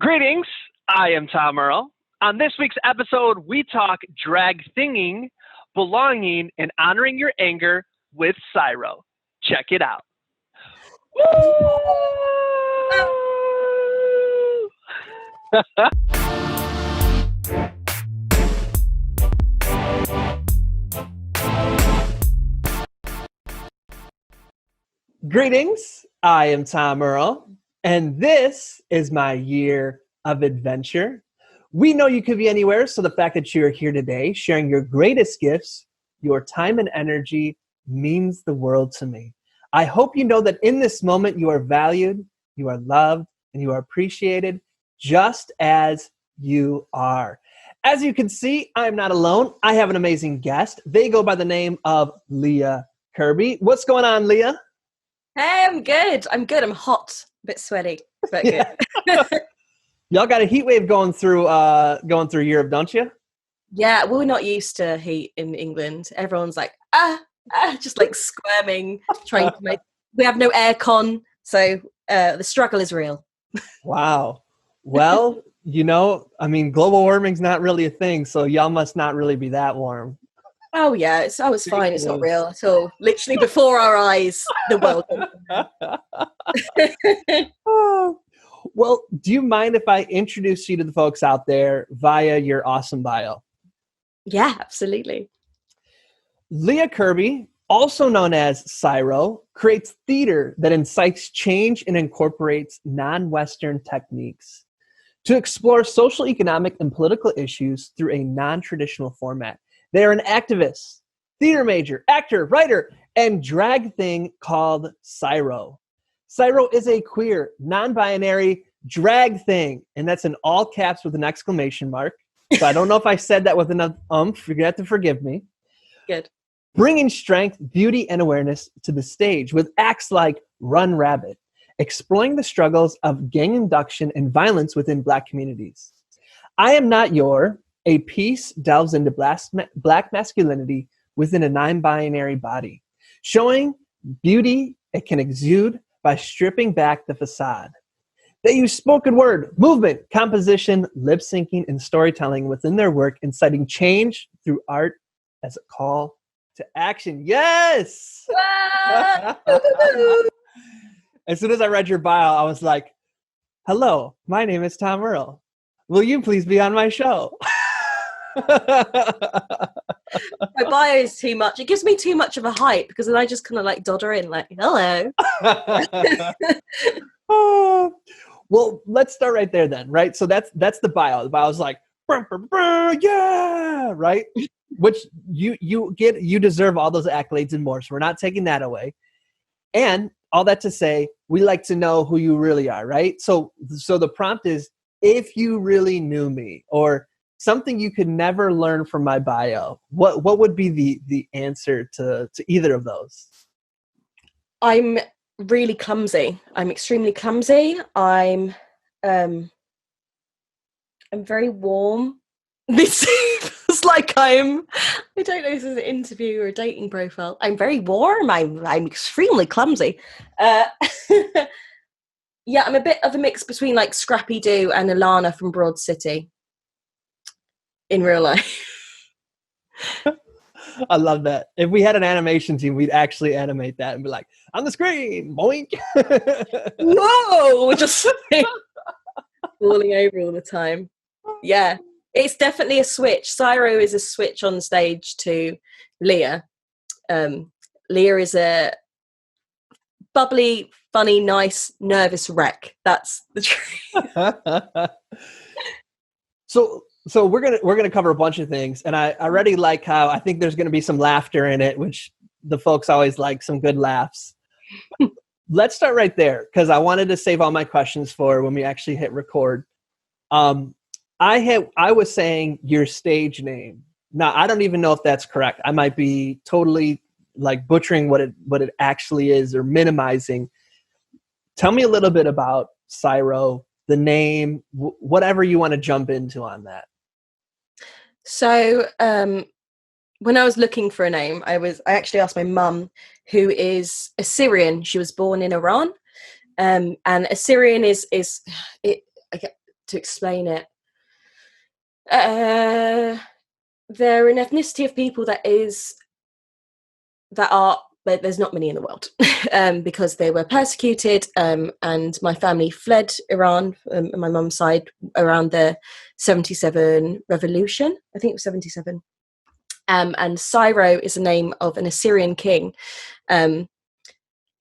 Greetings, I am Tom Earl. On this week's episode, we talk drag thinging, belonging, and honoring your anger with CYRO. Check it out. Greetings, I am Tom Earl, and this is my year of adventure. We know you could be anywhere, so the fact that you're here today, sharing your greatest gifts, your time and energy, means the world to me. I hope you know that in this moment you are valued, you are loved, and you are appreciated just as you are. As you can see, I'm not alone. I have an amazing guest. They go by the name of Leah Kirby. What's going on, Leah? Hey, I'm good. I'm hot, a bit sweaty, but good. Y'all got a heat wave going through Europe, don't you? Yeah, we're not used to heat in England. Everyone's like, just like squirming, trying to make. We have no aircon, so the struggle is real. Wow. Well, global warming's not really a thing, so y'all must not really be that warm. Oh yeah, it's fine. It's not real at all. Literally before our eyes, the world. Oh. Well, do you mind if I introduce you to the folks out there via your awesome bio? Yeah, absolutely. Leah Kirby, also known as CYRO, creates theater that incites change and incorporates non-Western techniques to explore social, economic, and political issues through a non-traditional format. They are an activist, theater major, actor, writer, and drag thing called CYRO. CYRO is a queer, non-binary drag thing, and that's in all caps with an exclamation mark. So I don't know if I said that with enough you have to forgive me. Good. Bringing strength, beauty, and awareness to the stage with acts like Run Rabbit, exploring the struggles of gang induction and violence within Black communities. I Am Not Your, a piece delves into Black masculinity within a non-binary body, showing beauty it can exude by stripping back the facade. They use spoken word, movement, composition, lip syncing, and storytelling within their work, inciting change through art as a call to action. Yes! As soon as I read your bio, I was like, hello, my name is Tom Earl. Will you please be on my show? My bio is too much. It gives me too much of a hype because then I just kind of like dodder in like, hello. Oh, well, let's start right there then, right? So that's the bio. The bio's like, brr, brr, brr, yeah, right? Which you deserve all those accolades and more. So we're not taking that away. And all that to say, we like to know who you really are, right? So the prompt is, if you really knew me, or something you could never learn from my bio, what would be the answer to either of those? I'm really clumsy. I'm extremely clumsy. I'm very warm. This feels like I don't know if this is an interview or a dating profile. I'm very warm. I'm extremely clumsy. Yeah, I'm a bit of a mix between like Scrappy Doo and Alana from Broad City in real life. I love that. If we had an animation team, we'd actually animate that and be like, on the screen, boink. Whoa, we're just falling over all the time. Yeah, it's definitely a switch. CYRO is a switch on stage to Leah. Leah is a bubbly, funny, nice, nervous wreck. That's the truth. So we're gonna cover a bunch of things, and I already like how I think there's gonna be some laughter in it, which the folks always like, some good laughs. Let's start right there, because I wanted to save all my questions for when we actually hit record. I was saying your stage name. Now I don't even know if that's correct. I might be totally like butchering what it actually is or minimizing. Tell me a little bit about CYRO, the name, whatever you want to jump into on that. So when I was looking for a name, I actually asked my mum, who is Assyrian. She was born in Iran, and Assyrian is to explain it. They're an ethnicity of people that are, but there's not many in the world, because they were persecuted, and my family fled Iran, on my mum's side, around the 77 revolution. I think it was 77. And CYRO is the name of an Assyrian king. And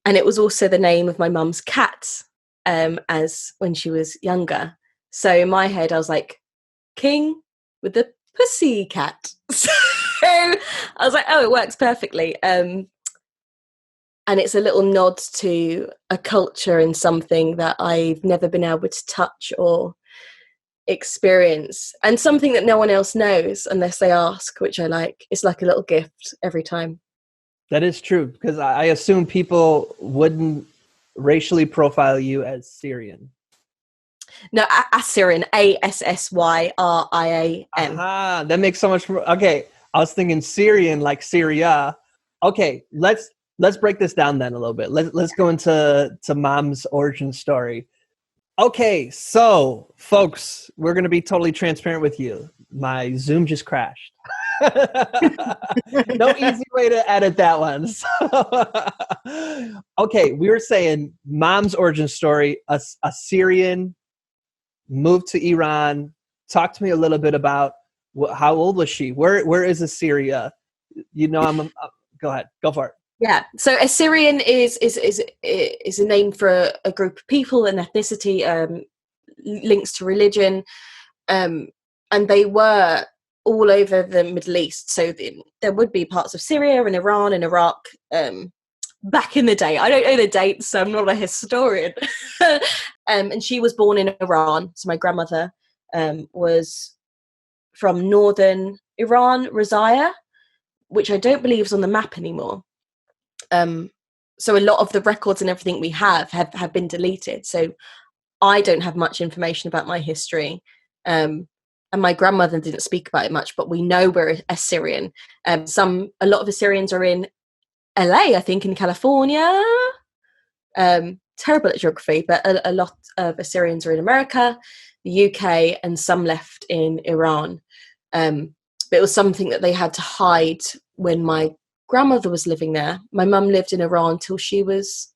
it was also the name of my mum's cat, as when she was younger. So in my head, I was like, king with the pussy cat. So I was like, oh, it works perfectly. And it's a little nod to a culture and something that I've never been able to touch or experience, and something that no one else knows unless they ask, which I like. It's like a little gift every time. That is true, because I assume people wouldn't racially profile you as Syrian. No, Assyrian, Assyrian. Aha, that makes so much more. Okay, I was thinking Syrian, like Syria. Okay, let's break this down then a little bit. Let's go into mom's origin story. Okay, so folks, we're going to be totally transparent with you. My Zoom just crashed. No easy way to edit that one. So, okay, we were saying mom's origin story, a Syrian, moved to Iran. Talk to me a little bit about how old was she? Where is Assyria? You know, go ahead, go for it. Yeah, so Assyrian is a name for a group of people, an ethnicity, links to religion, and they were all over the Middle East. So there would be parts of Syria and Iran and Iraq back in the day. I don't know the dates, so I'm not a historian. And she was born in Iran. So my grandmother was from northern Iran, Razaya, which I don't believe is on the map anymore. So a lot of the records and everything we have been deleted. So I don't have much information about my history. And my grandmother didn't speak about it much, but we know we're Assyrian. A lot of Assyrians are in LA, I think, in California. Terrible at geography, but a lot of Assyrians are in America, the UK, and some left in Iran. But it was something that they had to hide when my grandmother was living there. My mum lived in Iran till she was,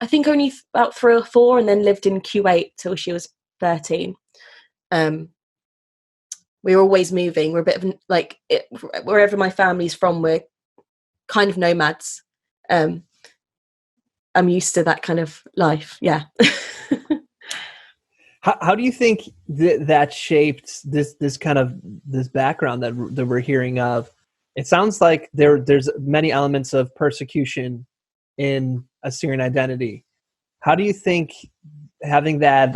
I think, only about 3 or 4, and then lived in Kuwait till she was 13. We were always moving. We're a bit of like wherever my family's from, we're kind of nomads. I'm used to that kind of life. Yeah. How do you think that shaped this kind of this background that we're hearing of? It sounds like there's many elements of persecution in Assyrian identity. How do you think having that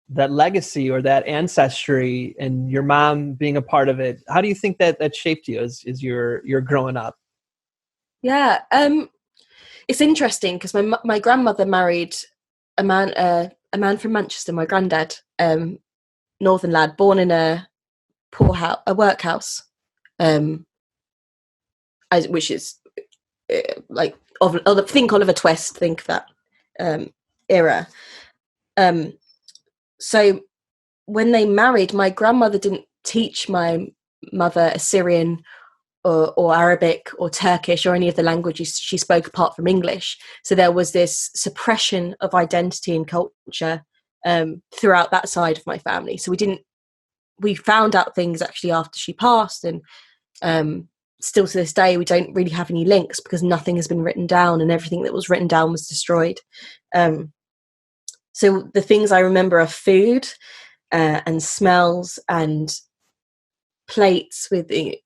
that legacy or that ancestry and your mom being a part of it, how do you think that shaped you as you're growing up? Yeah, it's interesting because my grandmother married a man from Manchester, my granddad, northern lad, born in a workhouse. Which is like think Oliver Twist, think that era. So when they married, my grandmother didn't teach my mother Assyrian or Arabic or Turkish or any of the languages she spoke apart from English. So there was this suppression of identity and culture throughout that side of my family. So we found out things actually after she passed, and still to this day we don't really have any links because nothing has been written down, and everything that was written down was destroyed. So the things I remember are food and smells and plates with the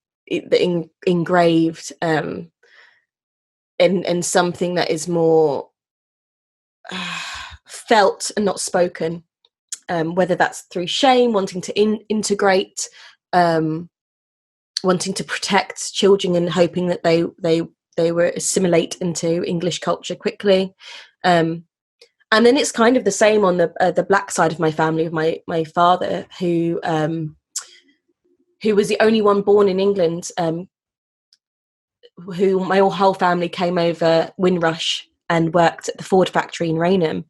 engraved and something that is more felt and not spoken, whether that's through shame, wanting to integrate, wanting to protect children and hoping that they were assimilate into English culture quickly. And then it's kind of the same on the black side of my family, of my father, who was the only one born in England, who my whole family came over Windrush and worked at the Ford factory in Raynham.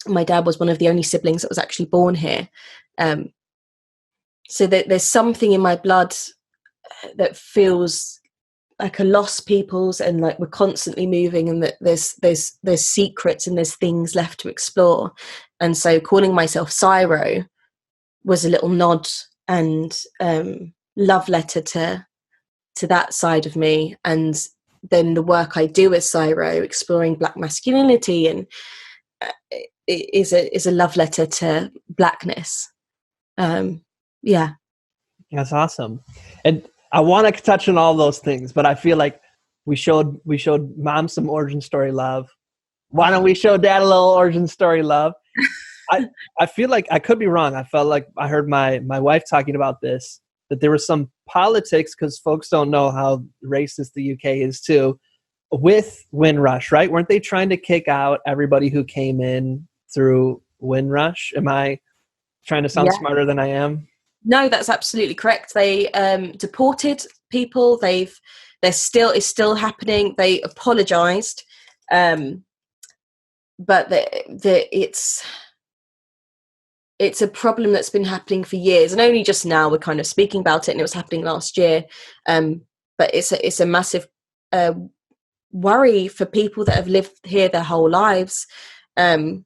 My dad was one of the only siblings that was actually born here. So that there's something in my blood that feels like a lost people's, and like we're constantly moving, and that there's secrets and there's things left to explore. And so calling myself CYRO was a little nod and love letter to that side of me. And then the work I do as CYRO, exploring Black masculinity, and is a love letter to Blackness. Yeah. That's awesome. And I want to touch on all those things, but I feel like we showed mom some origin story love. Why don't we show dad a little origin story love? I feel like, I could be wrong, I felt like I heard my wife talking about this, that there was some politics, because folks don't know how racist the UK is too, with Windrush, right? Weren't they trying to kick out everybody who came in through Windrush? Am I trying to sound smarter than I am? No, that's absolutely correct. They deported people. It's still happening. They apologized, but it's a problem that's been happening for years, and only just now we're kind of speaking about it, and it was happening last year. But it's a massive worry for people that have lived here their whole lives, and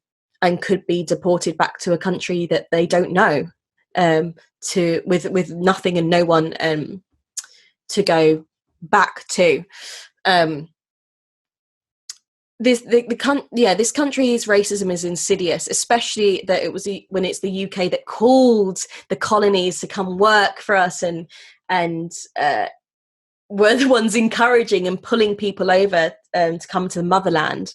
could be deported back to a country that they don't know, with nothing and no one to go back to. This country's racism is insidious, especially that it was when it's the UK that called the colonies to come work for us, and were the ones encouraging and pulling people over to come to the motherland,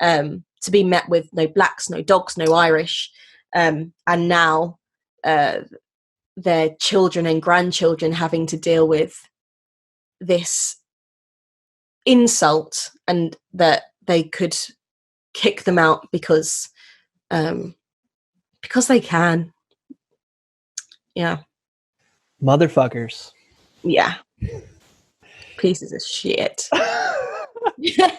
to be met with no blacks, no dogs, no Irish, and now their children and grandchildren having to deal with this insult, and that they could kick them out because they can. Yeah. Motherfuckers. Yeah. Pieces of shit. But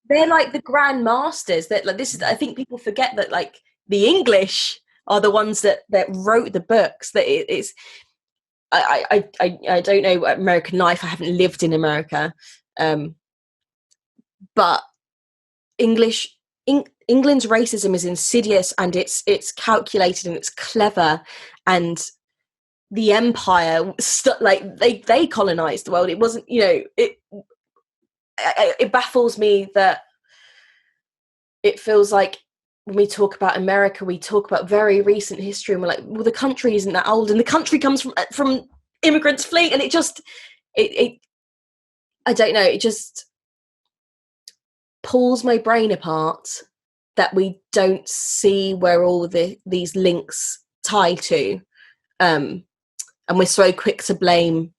they're like the grand masters. That like, this is, I think people forget that like the English are the ones that wrote the books. That it's I don't know American life. I haven't lived in America, but England's racism is insidious, and it's calculated, and it's clever, and the empire like they colonized the world. It wasn't, it baffles me that it feels like when we talk about America, we talk about very recent history, and we're like, well, the country isn't that old, and the country comes from immigrants fleeing, and it I don't know, it just pulls my brain apart that we don't see where all these links tie to, and we're so quick to blame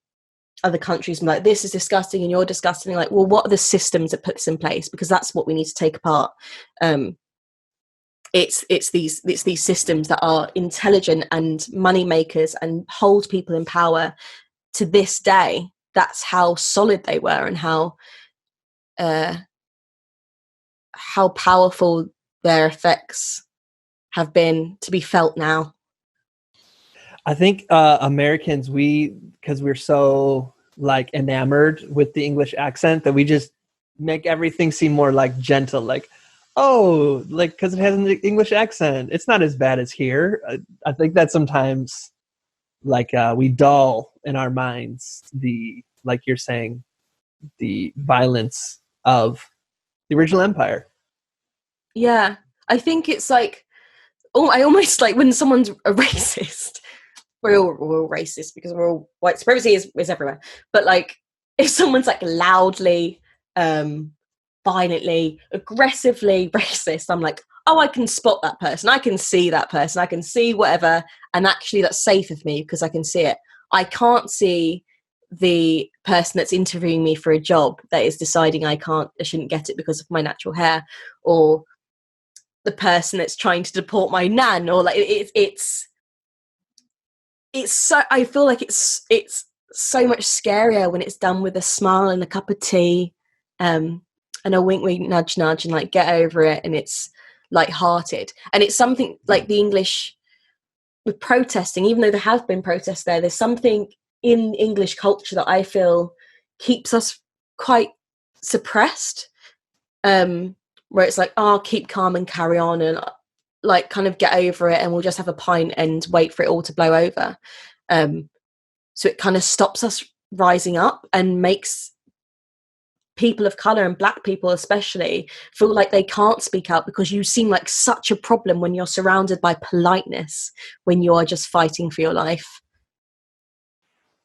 other countries and like, this is disgusting and you're disgusting. Like, well, what are the systems that put this in place? Because that's what we need to take apart. It's these systems that are intelligent and money makers and hold people in power to this day. That's how solid they were, and how powerful their effects have been to be felt now. I think Americans, because we're so like enamored with the English accent, that we just make everything seem more like gentle, like, oh, like, because it has an English accent, it's not as bad as here. I think that sometimes like we dull in our minds like you're saying, the violence of the original empire. Yeah, I think it's like, I almost like when someone's a racist. We're all racist because we're all white supremacy is everywhere. But like, if someone's like loudly, violently, aggressively racist, I'm like, oh, I can spot that person. I can see that person. I can see whatever. And actually that's safe of me because I can see it. I can't see the person that's interviewing me for a job that is deciding I shouldn't get it because of my natural hair, or the person that's trying to deport my nan, or like it's so, I feel like it's so much scarier when it's done with a smile and a cup of tea, and a wink, wink, nudge, nudge, and like, get over it. And it's light-hearted. And it's something like the English with protesting, even though there have been protests there's something in English culture that I feel keeps us quite suppressed, where it's like, oh, keep calm and carry on, and like kind of get over it, and we'll just have a pint and wait for it all to blow over. So it kind of stops us rising up and makes people of color, and black people especially, feel like they can't speak out because you seem like such a problem when you're surrounded by politeness, when you are just fighting for your life.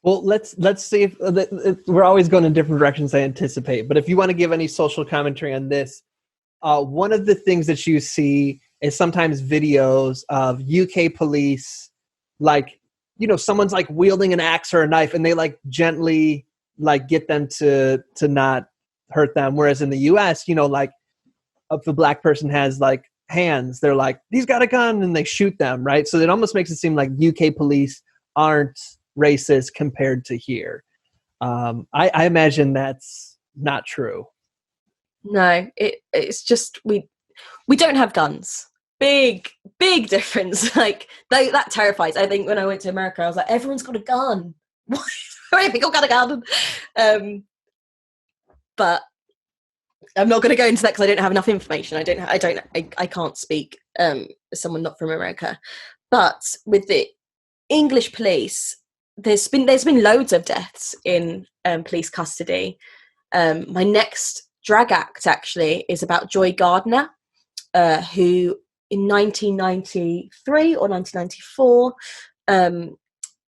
Well, let's see if we're always going in different directions, I anticipate. But if you want to give any social commentary on this, one of the things that you see is sometimes videos of UK police, like, you know, someone's like wielding an axe or a knife, and they like gently like get them to not hurt them. Whereas in the US, you know, like if a black person has like hands, they're like, he's got a gun, and they shoot them, right? So it almost makes it seem like UK police aren't racist compared to here. I imagine that's not true. No, it's just we don't have guns. Big difference. Like that terrifies. I think when I went to America, I was like, everyone's got a gun. Why have people got a gun? But I'm not going to go into that because I don't have enough information. I can't speak as someone not from America. But with the English police, there's been loads of deaths in police custody. My next drag act actually is about Joy Gardner, who in 1993 or 1994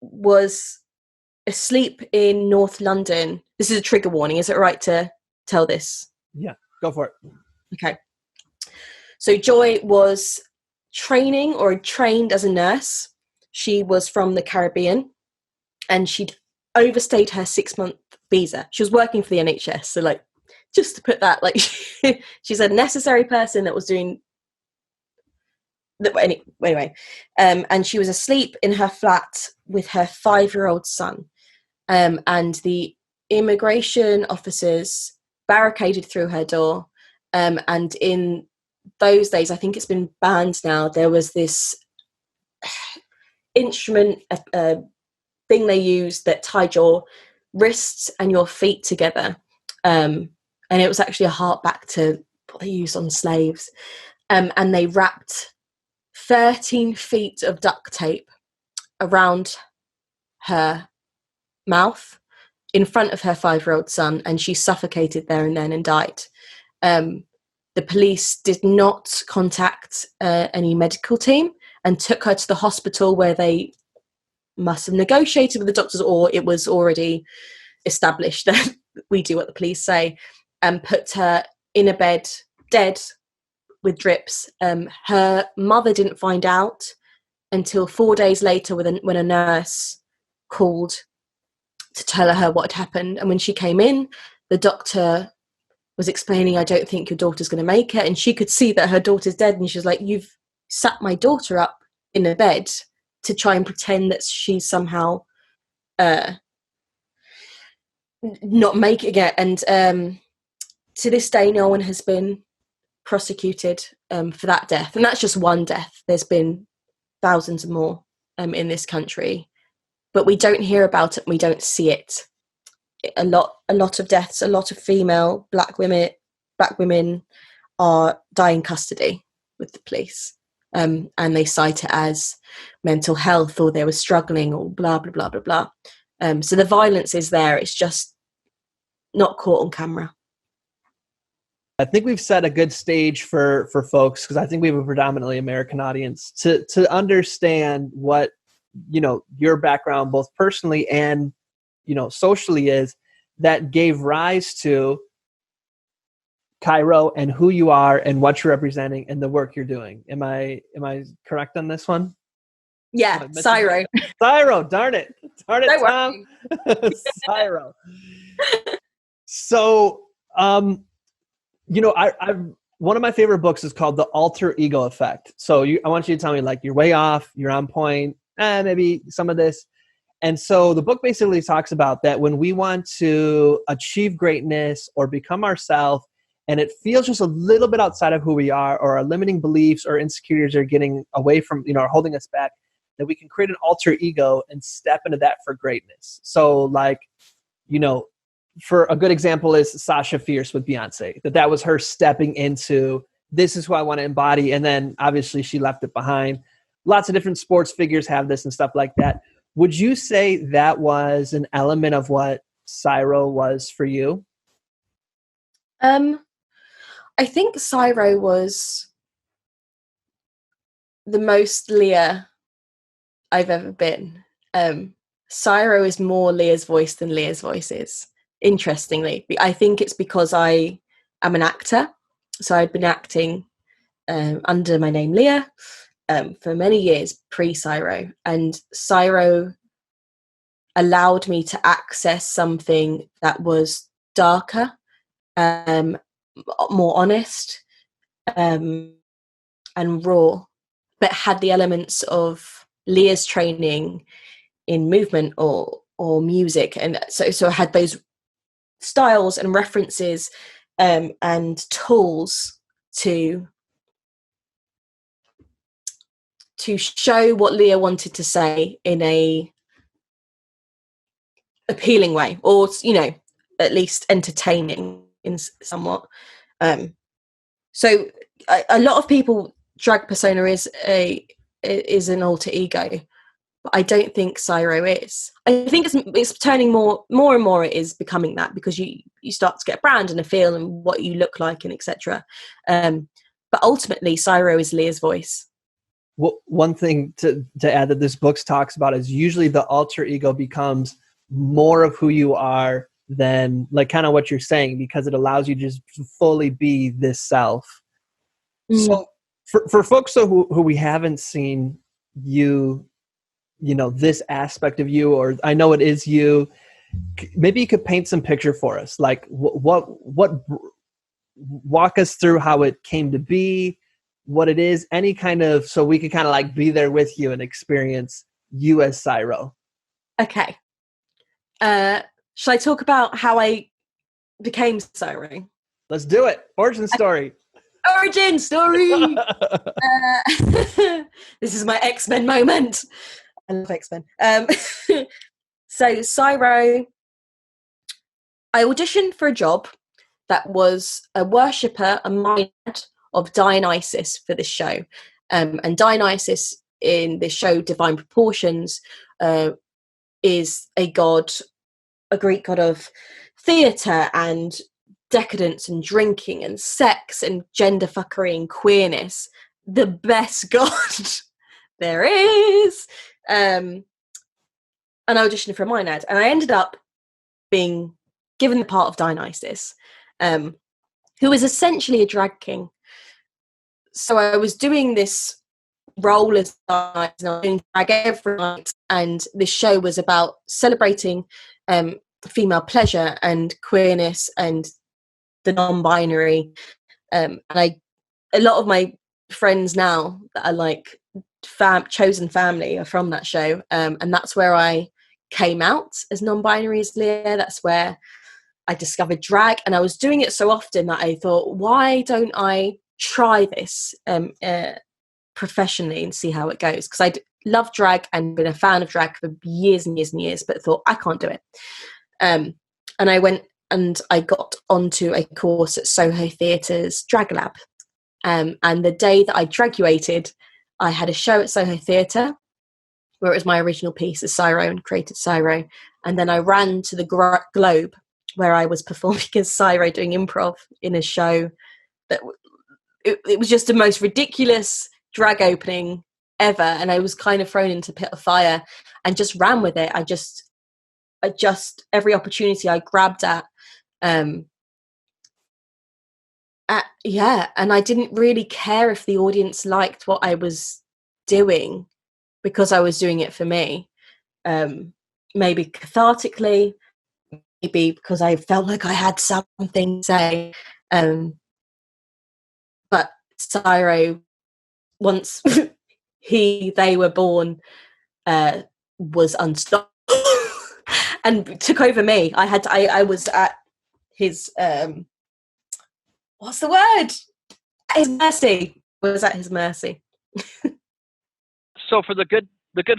was asleep in North London. This is a trigger warning. Is it right to tell this? Yeah, go for it. Okay. So Joy was trained as a nurse. She was from the Caribbean, and she'd overstayed her 6-month visa. She was working for the NHS. So like, just to put that, like, she's a necessary person that was doing that anyway. And she was asleep in her flat with her 5-year-old son. And the immigration officers barricaded through her door. And in those days, I think it's been banned now, there was this instrument, thing they used that tied your wrists and your feet together. And it was actually a hark back to what they used on slaves. And they wrapped 13 feet of duct tape around her mouth in front of her 5-year-old son, and she suffocated there and then and died. The police did not contact any medical team and took her to the hospital, where they must have negotiated with the doctors, or it was already established that we do what the police say, and put her in a bed dead with drips. Her mother didn't find out until 4 days later when a nurse called to tell her what had happened. And when she came in, the doctor was explaining, I don't think your daughter's going to make it. And she could see that her daughter's dead. And she was like, you've sat my daughter up in a bed to try and pretend that she's somehow not making it. And to this day, no one has been prosecuted for that death. And that's just one death. There's been thousands more in this country, but we don't hear about it and we don't see it. A lot of deaths, a lot of female black women are dying in custody with the police. And they cite it as mental health, or they were struggling, or blah, blah, blah, blah, blah. So the violence is there. It's just not caught on camera. I think we've set a good stage for folks, because I think we have a predominantly American audience, to understand what, you know, your background, both personally and, you know, socially, is that gave rise to CYRO and who you are and what you're representing and the work you're doing. Am I correct on this one? Yeah, CYRO. CYRO, darn it, Don't Tom. CYRO. So, you know, I've one of my favorite books is called The Alter Ego Effect. So I want you to tell me, like, you're way off, you're on point, maybe some of this. And so the book basically talks about that when we want to achieve greatness or become ourselves, and it feels just a little bit outside of who we are, or our limiting beliefs or insecurities are getting away from, are holding us back, that we can create an alter ego and step into that for greatness. So like, for a good example is Sasha Fierce with Beyonce, that was her stepping into, this is who I want to embody. And then obviously she left it behind. Lots of different sports figures have this and stuff like that. Would you say that was an element of what CYRO was for you? I think CYRO was the most Leah I've ever been. CYRO is more Leah's voice than Leah's voice is, interestingly. I think it's because I am an actor. So I'd been acting under my name Leah for many years pre-CYRO. And CYRO allowed me to access something that was darker, more honest, and raw, but had the elements of Leah's training in movement or music, and so I had those styles and references and tools to show what Leah wanted to say in a appealing way, or at least entertaining in somewhat. So a lot of people, drag persona is an alter ego, but I don't think CYRO is. I think it's turning more and more. It is becoming that, because you start to get a brand and a feel and what you look like and etc. But ultimately, CYRO is Leah's voice. Well, one thing to add that this book talks about is usually the alter ego becomes more of who you are than like kind of what you're saying, because it allows you to just fully be this self. So for folks who we haven't seen you, this aspect of you, or I know it is you, maybe you could paint some picture for us. Like what walk us through how it came to be, what it is, any kind of, so we can kind of like be there with you and experience you as CYRO. Okay. Shall I talk about how I became CYRO? Let's do it. Origin story. Origin story. This is my X-Men moment. I love X-Men. So CYRO, I auditioned for a job that was a worshipper, a Maenad of Dionysus for this show. And Dionysus in this show, Divine Proportions, is a Greek god of theatre and decadence and drinking and sex and gender fuckery and queerness. The best god there is. And I auditioned for a Maenad, and I ended up being given the part of Dionysus, who is essentially a drag king. So I was doing this role as Dionysus, and I was doing drag every night, and this show was about celebrating female pleasure and queerness and the non-binary. And a lot of my friends now that are like chosen family are from that show, and that's where I came out as non-binary as Leah. That's where I discovered drag, and I was doing it so often that I thought, why don't I try this professionally and see how it goes? Because I'd loved drag and been a fan of drag for years and years and years, but thought I can't do it. And I went and I got onto a course at Soho Theatre's Drag Lab. And the day that I graduated, I had a show at Soho Theatre where it was my original piece as CYRO and created CYRO. And then I ran to the Globe where I was performing as CYRO doing improv in a show that it was just the most ridiculous drag opening ever. And I was kind of thrown into a pit of fire and just ran with it. I just every opportunity I grabbed at, and I didn't really care if the audience liked what I was doing, because I was doing it for me. Maybe cathartically, maybe because I felt like I had something to say. But CYRO, once they were born, was unstoppable and took over me. I was at his what's the word? At his mercy. Was at his mercy. So for the good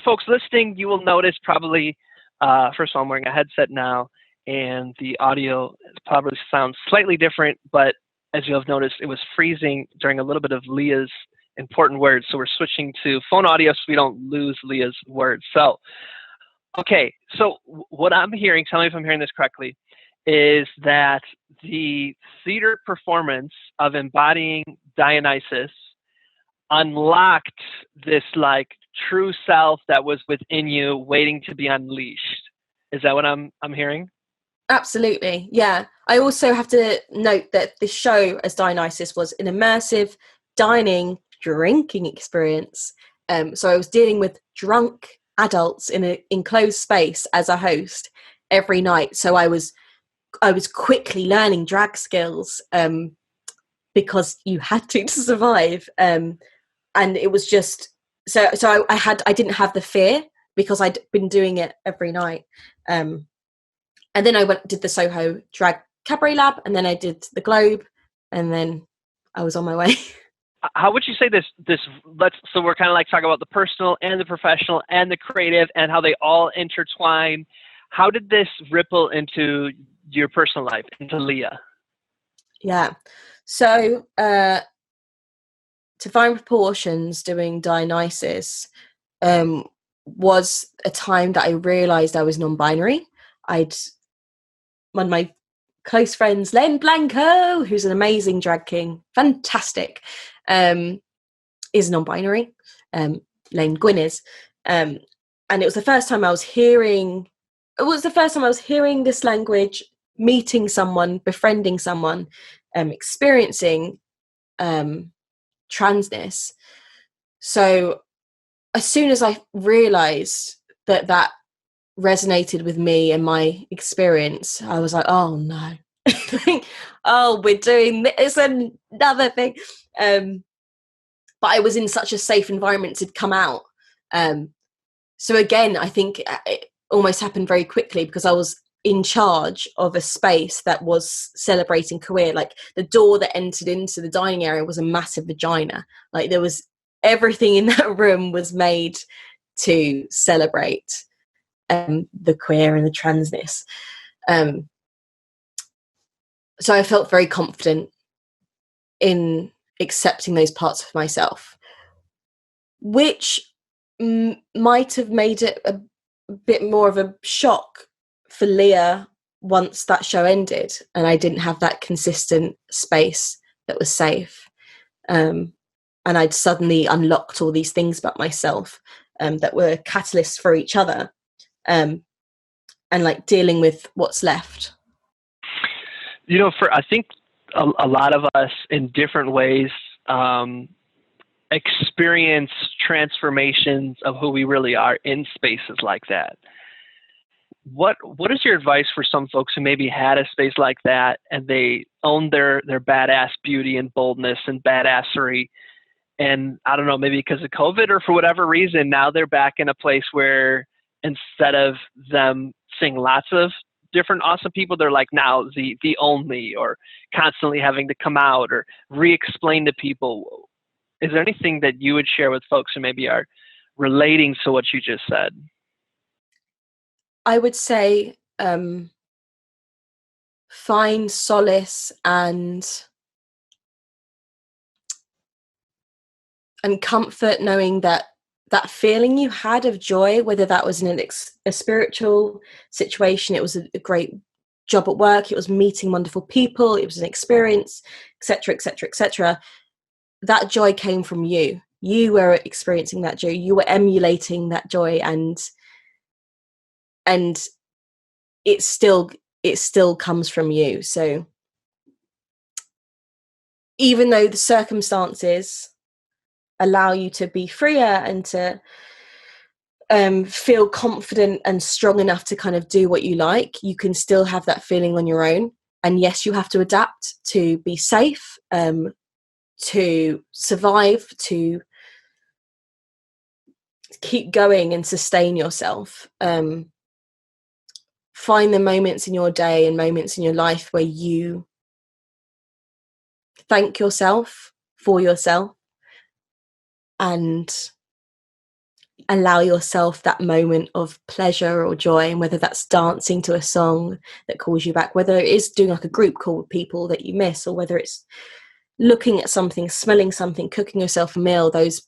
folks listening, you will notice probably, first of all, I'm wearing a headset now, and the audio probably sounds slightly different, but as you'll have noticed, it was freezing during a little bit of Leah's important words. So we're switching to phone audio so we don't lose Leah's words. So, okay, so what I'm hearing, tell me if I'm hearing this correctly, is that the theater performance of embodying Dionysus unlocked this like true self that was within you waiting to be unleashed. Is that what I'm hearing? Absolutely, yeah. I also have to note that the show as Dionysus was an immersive dining, drinking experience. So I was dealing with drunk adults in an enclosed space as a host every night. So I was quickly learning drag skills because you had to survive. And it was just so I didn't have the fear because I'd been doing it every night. And then I did the Soho Drag Cabaret Lab, and then I did the Globe, and then I was on my way. How would you say this? So we're kind of like talking about the personal and the professional and the creative and how they all intertwine. How did this ripple into your personal life, into Leah? Yeah. So to find proportions doing Dionysus was a time that I realized I was non-binary. One of my close friends, Len Blanco, who's an amazing drag king, fantastic, is non-binary. Len Gwyn is. And it was the first time I was hearing this language, meeting someone, befriending someone, experiencing transness. So as soon as I realized that resonated with me and my experience, I was like, oh no. Oh, we're doing this, another thing. But I was in such a safe environment to come out. So again, I think it almost happened very quickly because I was in charge of a space that was celebrating queer. Like the door that entered into the dining area was a massive vagina. Like there was everything in that room was made to celebrate the queer and the transness. So I felt very confident in accepting those parts of myself, which might have made it a bit more of a shock for Leah once that show ended and I didn't have that consistent space that was safe. And I'd suddenly unlocked all these things about myself that were catalysts for each other, and like dealing with what's left. You know, I think a lot of us in different ways experience transformations of who we really are in spaces like that. What is your advice for some folks who maybe had a space like that and they own their badass beauty and boldness and badassery, and I don't know, maybe because of COVID or for whatever reason, now they're back in a place where instead of them seeing lots of different awesome people, they're like now the only, or constantly having to come out or re-explain to people. Is there anything that you would share with folks who maybe are relating to what you just said? I would say find solace and comfort knowing that feeling you had of joy, whether that was in a spiritual situation, it was a great job at work, it was meeting wonderful people, it was an experience, etc., etc., etc. That joy came from you. You were experiencing that joy. You were emulating that joy, and it still comes from you. So even though the circumstances allow you to be freer and to feel confident and strong enough to kind of do what you like, you can still have that feeling on your own. And yes, you have to adapt to be safe, to survive, to keep going and sustain yourself. Find the moments in your day and moments in your life where you thank yourself for yourself and allow yourself that moment of pleasure or joy, and whether that's dancing to a song that calls you back, whether it is doing like a group call with people that you miss, or whether it's looking at something, smelling something, cooking yourself a meal, those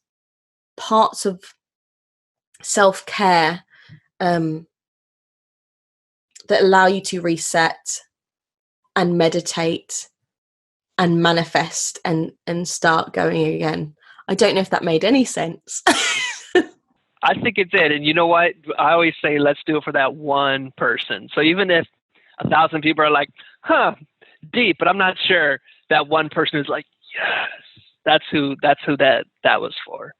parts of self-care that allow you to reset and meditate and manifest and start going again. I don't know if that made any sense. I think it did. And you know what? I always say, let's do it for that one person. So even if 1,000 people are like, deep, but I'm not sure, that one person is like, yes, that's who that was for.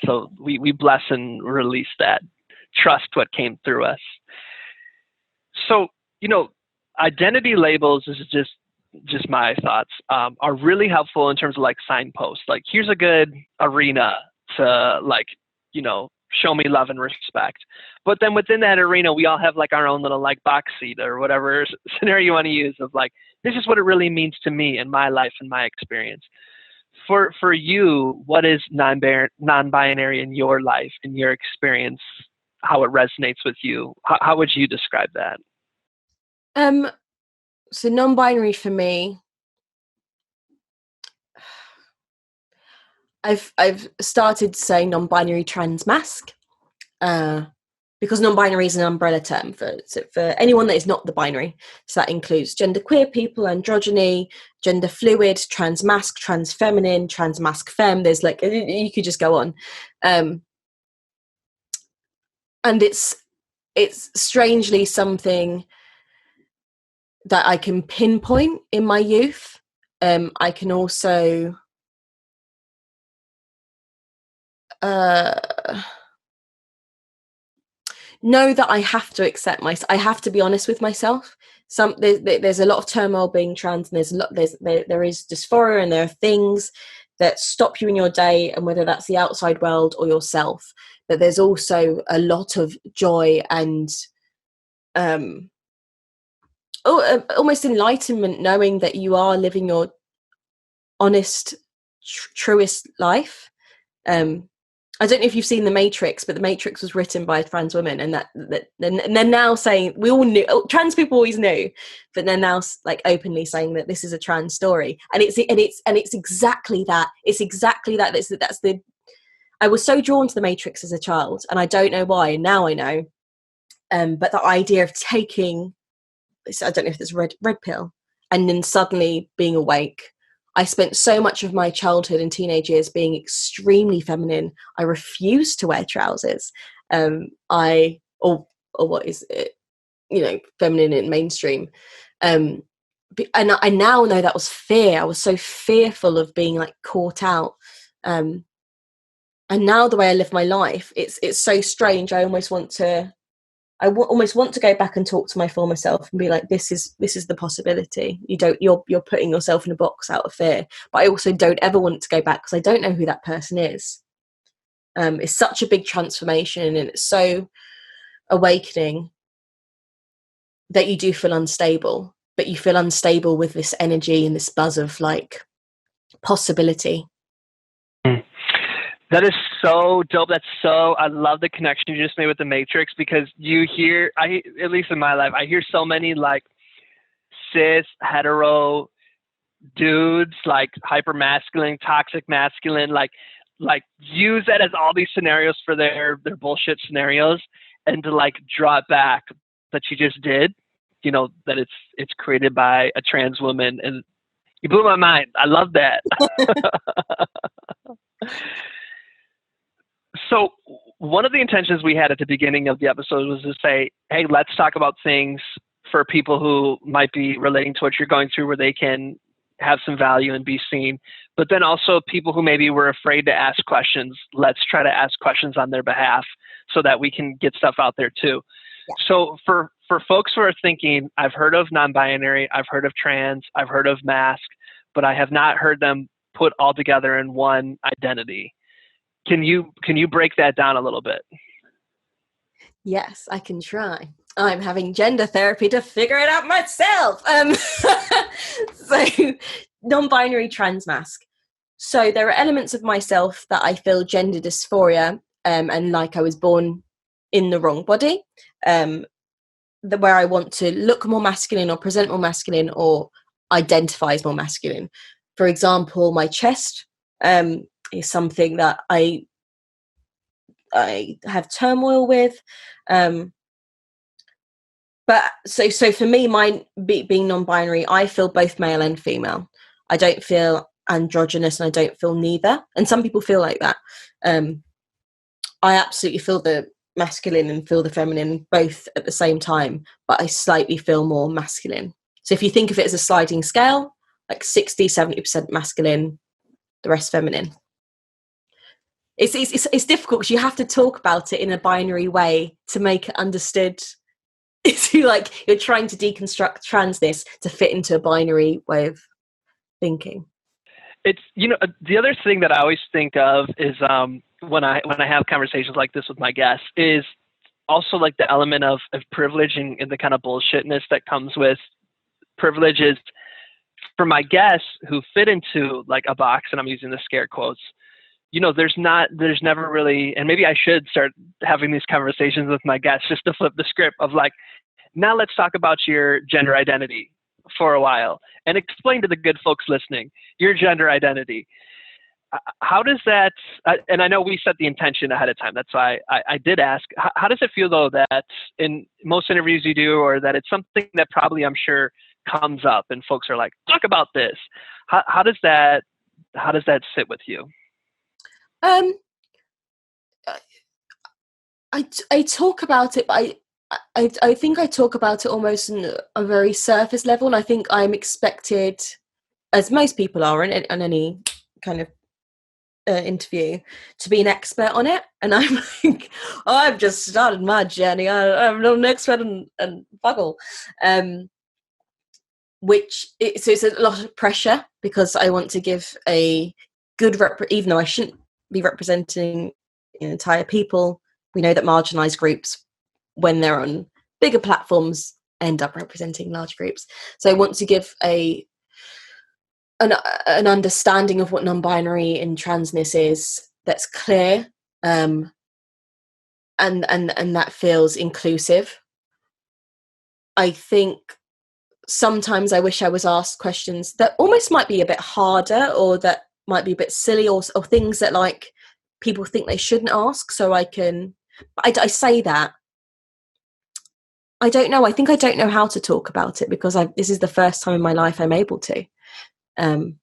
So we bless and release that. Trust what came through us. So, identity labels is just my thoughts, are really helpful in terms of like signposts. Like, here's a good arena to like, show me love and respect. But then within that arena, we all have like our own little like box seat or whatever scenario you want to use of like, this is what it really means to me in my life and my experience. For you, what is non-binary in your life, in your experience, how it resonates with you? How would you describe that? So non-binary for me, I've started saying non-binary trans masc, because non-binary is an umbrella term for anyone that is not the binary. So that includes genderqueer people, androgyny, gender fluid, trans masc, trans feminine, trans masc femme. There's like, you could just go on. And it's strangely something that I can pinpoint in my youth. I can also know that I have to accept I have to be honest with myself. There's a lot of turmoil being trans, and there is dysphoria, and there are things that stop you in your day, and whether that's the outside world or yourself. But there's also a lot of joy and almost enlightenment, knowing that you are living your honest, truest life. I don't know if you've seen The Matrix, but The Matrix was written by a trans woman, and and they're now saying, we all knew, trans people always knew, but they're now like openly saying that this is a trans story, and it's exactly that. It's exactly that. That's the. I was so drawn to The Matrix as a child, and I don't know why. And now I know. But the idea of taking, I don't know if it's red pill, and then suddenly being awake. I spent so much of my childhood and teenage years being extremely feminine. I refused to wear trousers. Or what is it? Feminine in mainstream. And I now know that was fear. I was so fearful of being like caught out. And now the way I live my life, it's so strange. I almost want to go back and talk to my former self and be like, this is the possibility. You're putting yourself in a box out of fear. But I also don't ever want to go back because I don't know who that person is. It's such a big transformation, and it's so awakening that you do feel unstable, but you feel unstable with this energy and this buzz of like possibility. That is so dope. I love the connection you just made with The Matrix, because at least in my life, I hear so many like cis, hetero dudes, like hyper masculine, toxic masculine, like use that as all these scenarios for their bullshit scenarios, and to like draw it back that you just did, that it's created by a trans woman, and you blew my mind. I love that. So one of the intentions we had at the beginning of the episode was to say, hey, let's talk about things for people who might be relating to what you're going through, where they can have some value and be seen. But then also people who maybe were afraid to ask questions, let's try to ask questions on their behalf so that we can get stuff out there too. Yeah. So for folks who are thinking, I've heard of non-binary, I've heard of trans, I've heard of masc, but I have not heard them put all together in one identity. Can you break that down a little bit? Yes, I can try. I'm having gender therapy to figure it out myself. So non-binary trans masc. So there are elements of myself that I feel gender dysphoria, and like I was born in the wrong body, where I want to look more masculine or present more masculine or identify as more masculine. For example, my chest is something that I have turmoil with. But so for me, mine being non-binary, I feel both male and female. I don't feel androgynous and I don't feel neither. And some people feel like that. I absolutely feel the masculine and feel the feminine both at the same time, but I slightly feel more masculine. So if you think of it as a sliding scale, like 60-70% masculine, the rest feminine. It's difficult because you have to talk about it in a binary way to make it understood. It's like you're trying to deconstruct transness to fit into a binary way of thinking. It's, you know, the other thing that I always think of is when I have conversations like this with my guests is also like the element of privilege and the kind of bullshitness that comes with privilege. Is for my guests who fit into like a box, and I'm using the scare quotes, you know, there's never really, and maybe I should start having these conversations with my guests just to flip the script of like, now let's talk about your gender identity for a while and explain to the good folks listening your gender identity. How does that, and I know we set the intention ahead of time, that's why I did ask, how does it feel though that in most interviews you do, or that it's something that probably I'm sure comes up and folks are like, talk about this. How does that sit with you? I talk about it, but I think I talk about it almost on a very surface level, and I think I'm expected, as most people are in any kind of interview, to be an expert on it. And I'm like, oh, I've just started my journey. I'm not an expert and buggle. So it's a lot of pressure because I want to give a good even though I shouldn't be representing entire people. We know that marginalized groups, when they're on bigger platforms, end up representing large groups. So I want to give an understanding of what non-binary and transness is that's clear, and that feels inclusive. I think sometimes I wish I was asked questions that almost might be a bit harder, or that might be a bit silly, or things that like people think they shouldn't ask. So I say that. I don't know. I think I don't know how to talk about it because this is the first time in my life I'm able to. So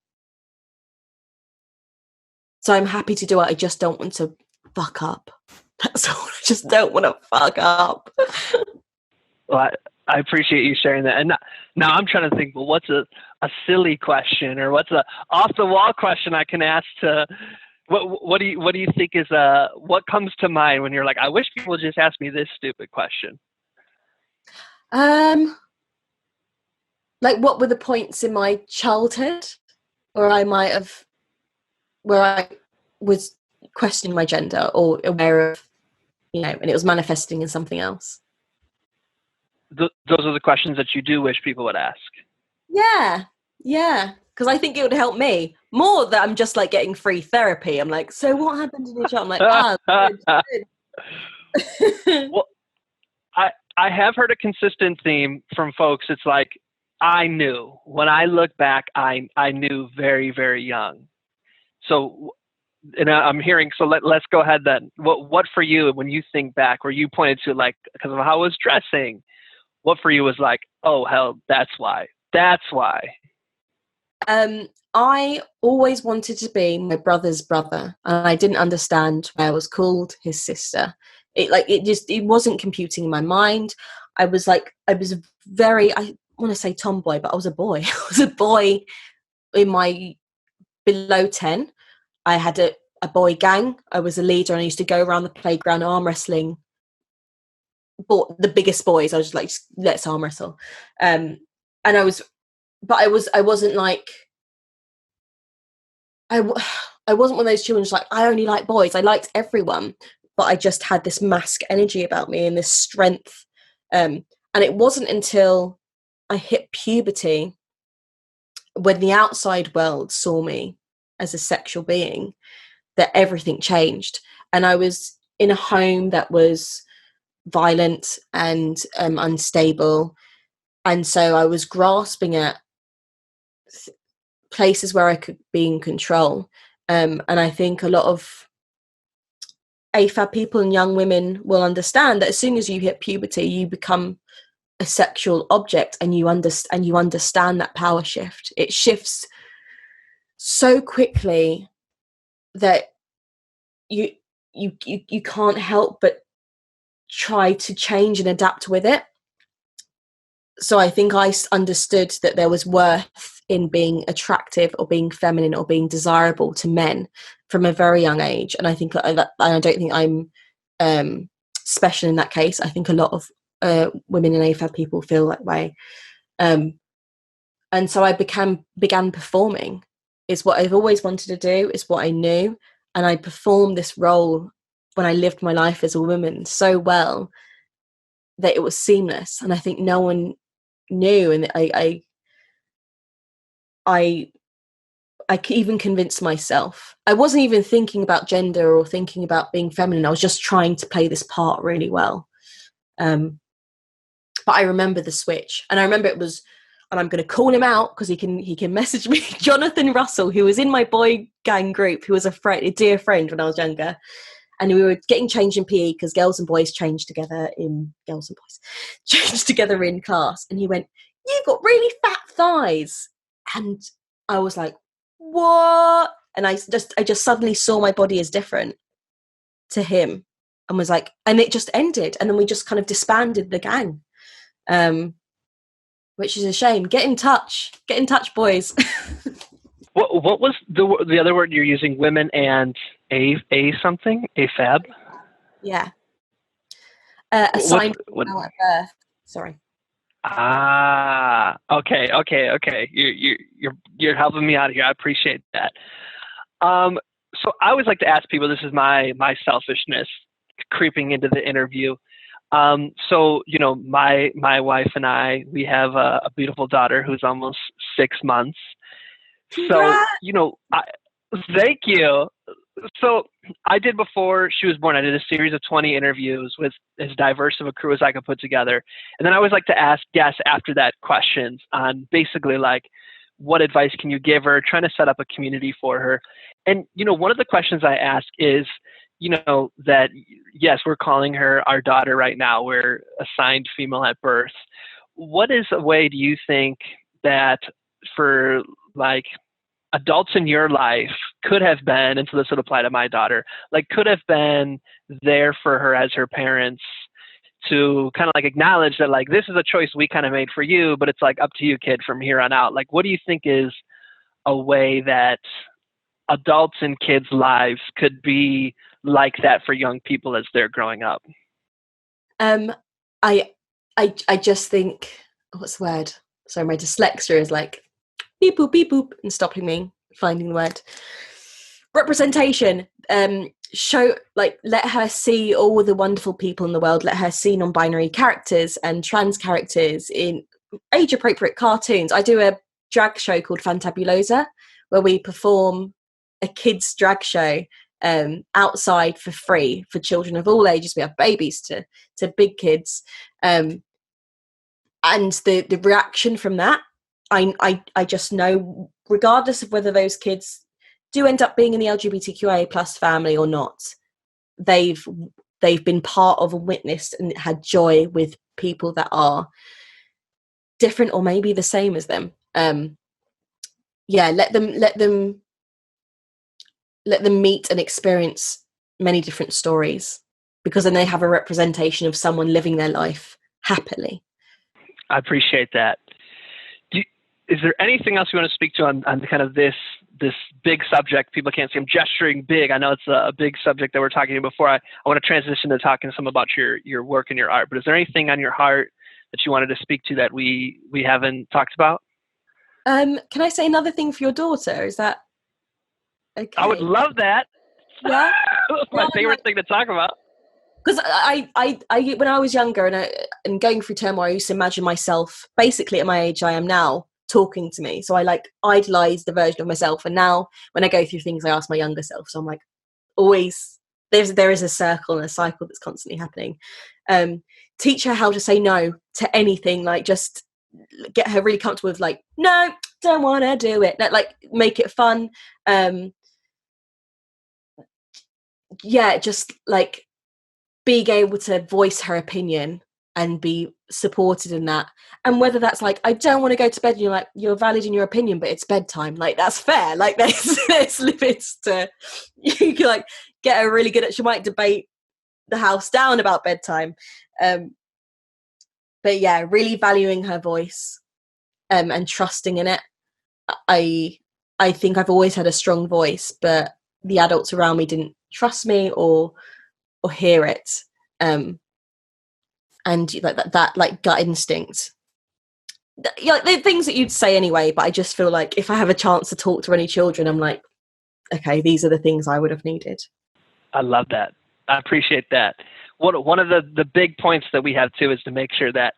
I'm happy to do it. I just don't want to fuck up. That's all. I just don't want to fuck up. Well, I appreciate you sharing that. And now I'm trying to think, well, what's a silly question, or what's a off the wall question I can ask to, what do you think is what comes to mind when you're like, I wish people would just ask me this stupid question? Like, what were the points in my childhood where I was questioning my gender or aware of, and it was manifesting in something else? Those are the questions that you do wish people would ask. Yeah. Because I think it would help me more that I'm just like getting free therapy. I'm like, so what happened in your child? I'm like, good. Well, I have heard a consistent theme from folks. It's like, I knew when I look back, I knew very, very young. So, and I'm hearing, so let's go ahead then. What for you, when you think back, where you pointed to like, because of how I was dressing, what for you was like, oh, hell, that's why. I always wanted to be my brother's brother, and I didn't understand why I was called his sister. It wasn't computing in my mind. I was very, I want to say tomboy, but I was a boy. I was a boy in my below 10. I had a boy gang. I was a leader, and I used to go around the playground arm wrestling. But the biggest boys, I was just like, let's arm wrestle. And I wasn't like, I wasn't one of those children like, I only like boys. I liked everyone, but I just had this masc energy about me and this strength. And it wasn't until I hit puberty when the outside world saw me as a sexual being, that everything changed. And I was in a home that was violent and unstable. And so I was grasping at places where I could be in control. And I think a lot of AFAB people and young women will understand that as soon as you hit puberty, you become a sexual object, and you understand that power shift. It shifts so quickly that you can't help but try to change and adapt with it. So I think I understood that there was worth in being attractive or being feminine or being desirable to men from a very young age. And I think I don't think I'm special in that case. I think a lot of women and AFAB people feel that way. And so I began performing. It's what I've always wanted to do. It's what I knew. And I performed this role when I lived my life as a woman so well that it was seamless. And I think no one knew. And I even convinced myself. I wasn't even thinking about gender or thinking about being feminine. I was just trying to play this part really well. But I remember the switch, and I remember it was, and I'm going to call him out because he can message me, Jonathan Russell, who was in my boy gang group, who was a dear friend when I was younger. And we were getting changed in PE because girls and boys changed together in class. And he went, "You've got really fat thighs." And I was like, "What?" And I just suddenly saw my body as different to him, and was like, and it just ended. And then we just kind of disbanded the gang, which is a shame. Get in touch, boys. What was the other word you're using? Women and a something? AFAB? Yeah. Assigned at birth. Sorry. Okay. You're helping me out here. I appreciate that. So I always like to ask people, this is my selfishness creeping into the interview. So, my wife and I, we have a beautiful daughter who's almost 6 months. Congrats. So, thank you. So I did, before she was born, I did a series of 20 interviews with as diverse of a crew as I could put together. And then I always like to ask guests after that questions on basically like, what advice can you give her, trying to set up a community for her. And, one of the questions I ask is, that yes, we're calling her our daughter right now. We're assigned female at birth. What is a way, do you think, that for like adults in your life could have been, and so this would apply to my daughter, like could have been there for her as her parents to kind of like acknowledge that like, this is a choice we kind of made for you, but it's like up to you, kid, from here on out. Like, what do you think is a way that adults in kids' lives could be like that for young people as they're growing up? I just think, what's the word? Sorry, my dyslexia is like beep boop and stopping me finding the word. Representation. Show, like, let her see all the wonderful people in the world. Let her see non-binary characters and trans characters in age-appropriate cartoons. I do a drag show called Fantabulosa, where we perform a kids' drag show outside for free for children of all ages. We have babies to big kids, and the reaction from that, I just know, regardless of whether those kids do end up being in the LGBTQIA plus family or not, they've been part of and witnessed and had joy with people that are different or maybe the same as them. Let them meet and experience many different stories, because then they have a representation of someone living their life happily. I appreciate that. Is there anything else you want to speak to on kind of this big subject? People can't see I'm gesturing big. I know it's a big subject that we're talking about. Before I want to transition to talking some about your work and your art, but is there anything on your heart that you wanted to speak to that we haven't talked about? Can I say another thing for your daughter? Is that okay? I would love that. Yeah. My favorite thing to talk about. Because I when I was younger and going through turmoil, I used to imagine myself basically at my age I am now, talking to me. So I like idolize the version of myself. And now when I go through things, I ask my younger self. So I'm like, always, there is a circle and a cycle that's constantly happening. Teach her how to say no to anything, like just get her really comfortable with like, no, don't want to do it. Like make it fun. Just like being able to voice her opinion and be supported in that. And whether that's like, I don't want to go to bed, and you're like, you're valid in your opinion, but it's bedtime, like that's fair. Like there's limits to, you can like get her really good at, she might debate the house down about bedtime, but yeah, really valuing her voice, and trusting in it. I think I've always had a strong voice, but the adults around me didn't trust me or hear it. And like that like gut instinct, like the things that you'd say anyway, but I just feel like if I have a chance to talk to any children, I'm like, okay, these are the things I would have needed. I love that. I appreciate that. One of the big points that we have too is to make sure that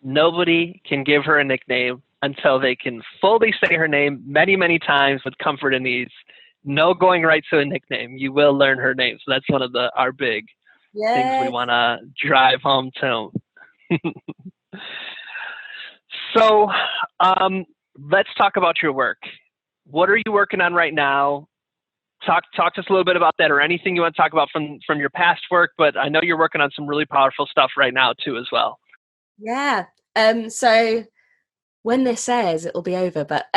nobody can give her a nickname until they can fully say her name many, many times with comfort and ease. No going right to a nickname. You will learn her name. So that's one of our big things we want to drive home to. So let's talk about your work. What are you working on right now? Talk to us a little bit about that, or anything you want to talk about from your past work, but I know you're working on some really powerful stuff right now too as well. Yeah. So when this airs, it'll be over, but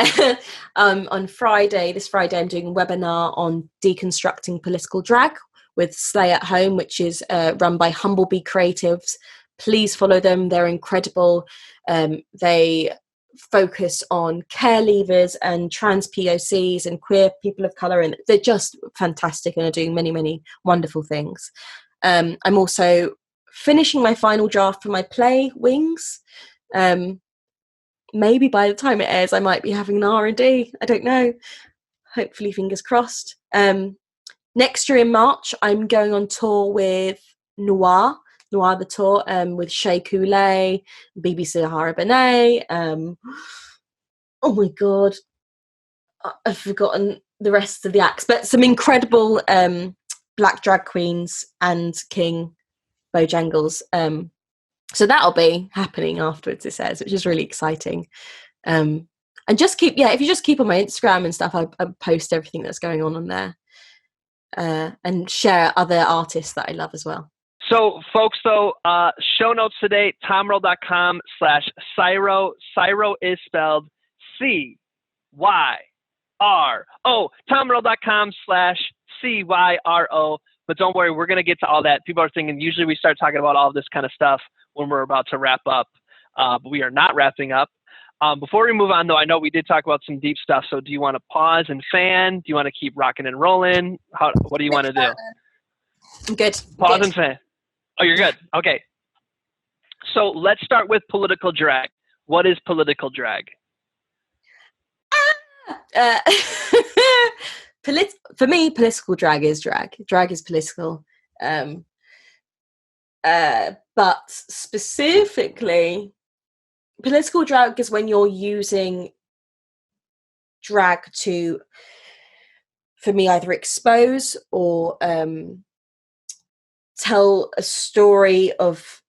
on this Friday, I'm doing a webinar on deconstructing political drag with Slay at Home, which is run by Humblebee Creatives. Please follow them. They're incredible. They focus on care leavers and trans POCs and queer people of colour, and they're just fantastic and are doing many, many wonderful things. I'm also finishing my final draft for my play, Wings. Maybe by the time it airs, I might be having an R&D. I don't know. Hopefully, fingers crossed. Next year in March, I'm going on tour with Noir the Tour, with Shea Coulee, Bibi Sahara Benet. Oh my God, I've forgotten the rest of the acts, but some incredible black drag queens and King Bojangles. So that'll be happening afterwards, it says, which is really exciting. And just if you just keep on my Instagram and stuff, I post everything that's going on there, and share other artists that I love as well. So folks, though, show notes today, tomworld.com/CYRO. CYRO is spelled CYRO. tomworld.com/CYRO. But don't worry, we're going to get to all that. People are thinking, usually we start talking about all this kind of stuff when we're about to wrap up, but we are not wrapping up. Before we move on, though, I know we did talk about some deep stuff. So do you want to pause and fan? Do you want to keep rocking and rolling? What do you want to do? I'm good. Pause and fan. Oh, you're good. Okay. So let's start with political drag. What is political drag? For me, political drag is drag. Drag is political. But specifically, political drag is when you're using drag to, for me, either expose or tell a story of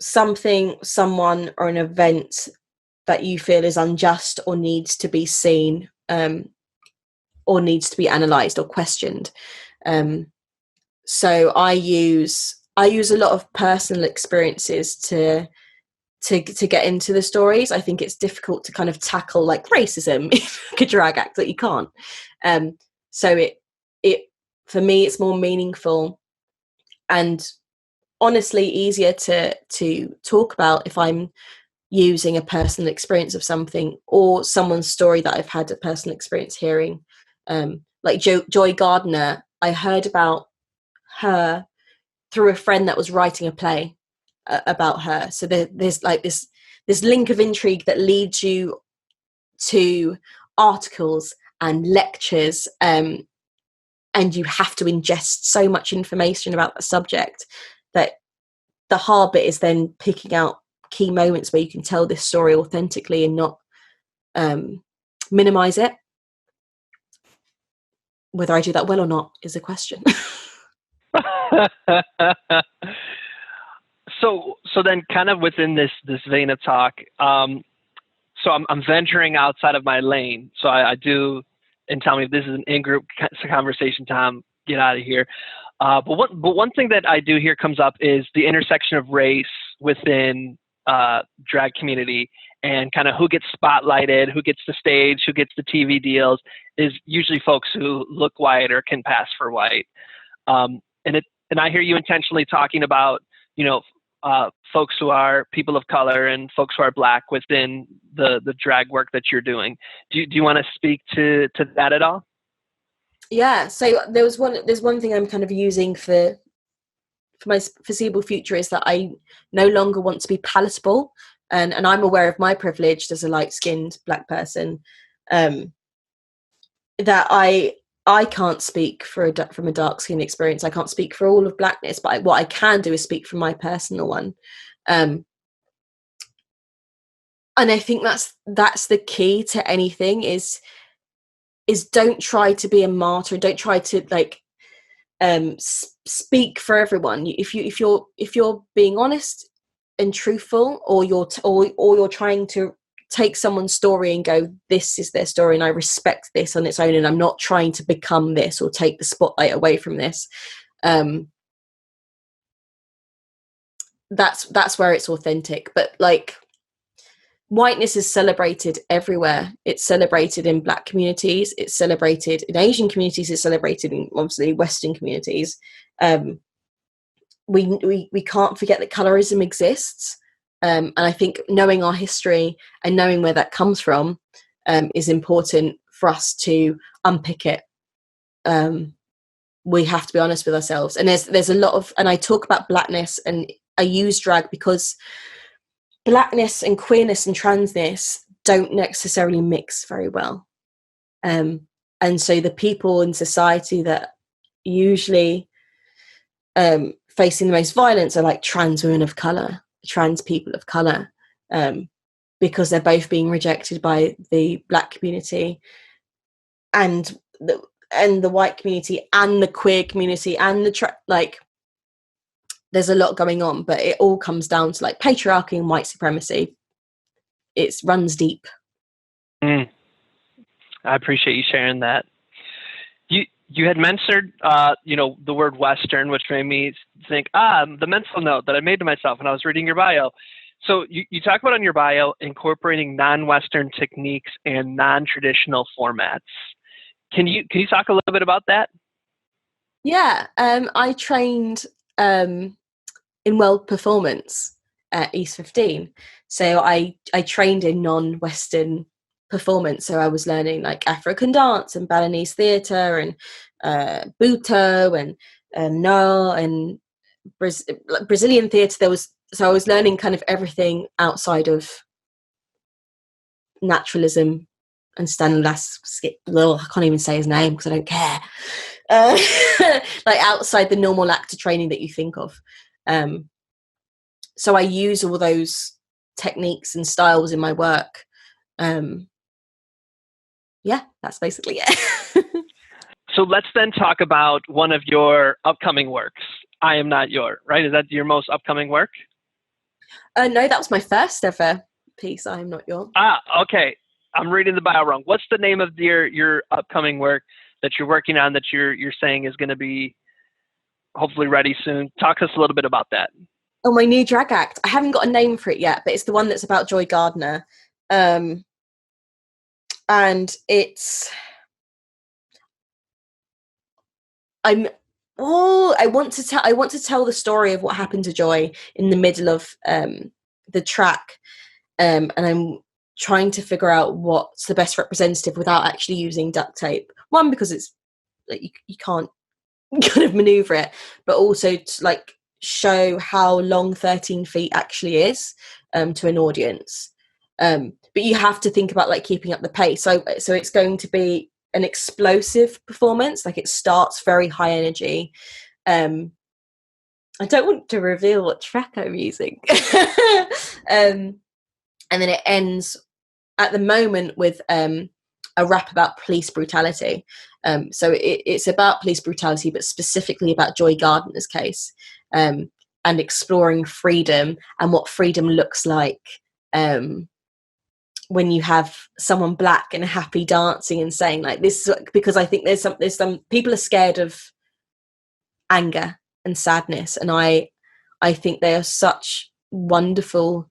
something, someone, or an event that you feel is unjust or needs to be seen, or needs to be analysed or questioned. So I use a lot of personal experiences to get into the stories. I think it's difficult to kind of tackle like racism in a drag act, that you can't. So it for me, it's more meaningful and honestly easier to talk about if I'm using a personal experience of something or someone's story that I've had a personal experience hearing. Like Joy Gardner, I heard about her through a friend that was writing a play about her. So there's like this link of intrigue that leads you to articles and lectures, and you have to ingest so much information about the subject that the hard bit is then picking out key moments where you can tell this story authentically and not minimize it. Whether I do that well or not is a question. So then kind of within this vein of talk, so I'm venturing outside of my lane. So I do, and tell me if this is an in-group conversation, Tom, get out of here. But one thing that I do hear comes up is the intersection of race within drag community, and kind of who gets spotlighted, who gets the stage, who gets the TV deals is usually folks who look white or can pass for white. And I hear you intentionally talking about, folks who are people of color and folks who are Black within the drag work that you're doing. Do you want to speak to that at all? Yeah. So there's one thing I'm kind of using for my foreseeable future is that I no longer want to be palatable, and I'm aware of my privilege as a light-skinned Black person, that I can't speak from a dark skin experience. I can't speak for all of Blackness, but what I can do is speak from my personal one. And I think that's the key to anything is don't try to be a martyr. Don't try to speak for everyone. If you're being honest and truthful, or you're trying to take someone's story and go, this is their story and I respect this on its own, and I'm not trying to become this or take the spotlight away from this, that's where it's authentic. But like, whiteness is celebrated everywhere. It's celebrated in Black communities, it's celebrated in Asian communities, it's celebrated in obviously Western communities. We can't forget that colorism exists. And I think knowing our history and knowing where that comes from is important for us to unpick it. We have to be honest with ourselves. And there's a lot of, and I talk about Blackness, and I use drag because Blackness and queerness and transness don't necessarily mix very well. And so the people in society that usually facing the most violence are like trans women of colour, trans people of colour, because they're both being rejected by the Black community and the white community and the queer community and there's a lot going on, but it all comes down to like patriarchy and white supremacy. It runs deep. I appreciate you sharing that. You had mentioned, the word Western, which made me think, the mental note that I made to myself when I was reading your bio. So you talk about on your bio incorporating non-Western techniques and non-traditional formats. Can you talk a little bit about that? Yeah, I trained in world performance at East 15. So I trained in non-Western performance. So I was learning like African dance and Balinese theatre and Buto and No and Brazilian theatre. So I was learning kind of everything outside of naturalism and Stanislavski. I can't even say his name because I don't care. Like outside the normal actor training that you think of. So I use all those techniques and styles in my work. Yeah, that's basically it. So let's then talk about one of your upcoming works, I Am Not Your, right? Is that your most upcoming work? No, that was my first ever piece, I Am Not Your. Okay. I'm reading the bio wrong. What's the name of your upcoming work that you're working on that you're saying is going to be hopefully ready soon? Talk to us a little bit about that. Oh, my new drag act. I haven't got a name for it yet, but it's the one that's about Joy Gardner. And it's... I want to tell the story of what happened to Joy in the middle of the track, and I'm trying to figure out what's the best representative without actually using duct tape. One, because it's like you can't kind of maneuver it, but also to like show how long 13 feet actually is to an audience. But you have to think about like keeping up the pace. So it's going to be an explosive performance. Like it starts very high energy. I don't want to reveal what track I'm using. And then it ends at the moment with a rap about police brutality. So it's about police brutality, but specifically about Joy Gardner's case, and exploring freedom and what freedom looks like when you have someone Black and happy dancing and saying like this, because I think there's some people are scared of anger and sadness, and I think they are such wonderful,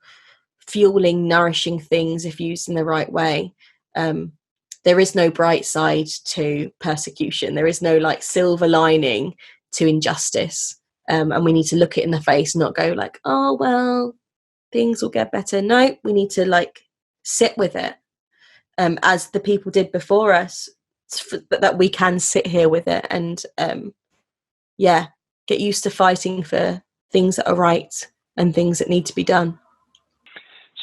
fueling, nourishing things if used in the right way. There is no bright side to persecution. There is no like silver lining to injustice. And we need to look it in the face and not go like, oh, well, things will get better. No, we need to like sit with it, as the people did before us, that we can sit here with it and, get used to fighting for things that are right and things that need to be done.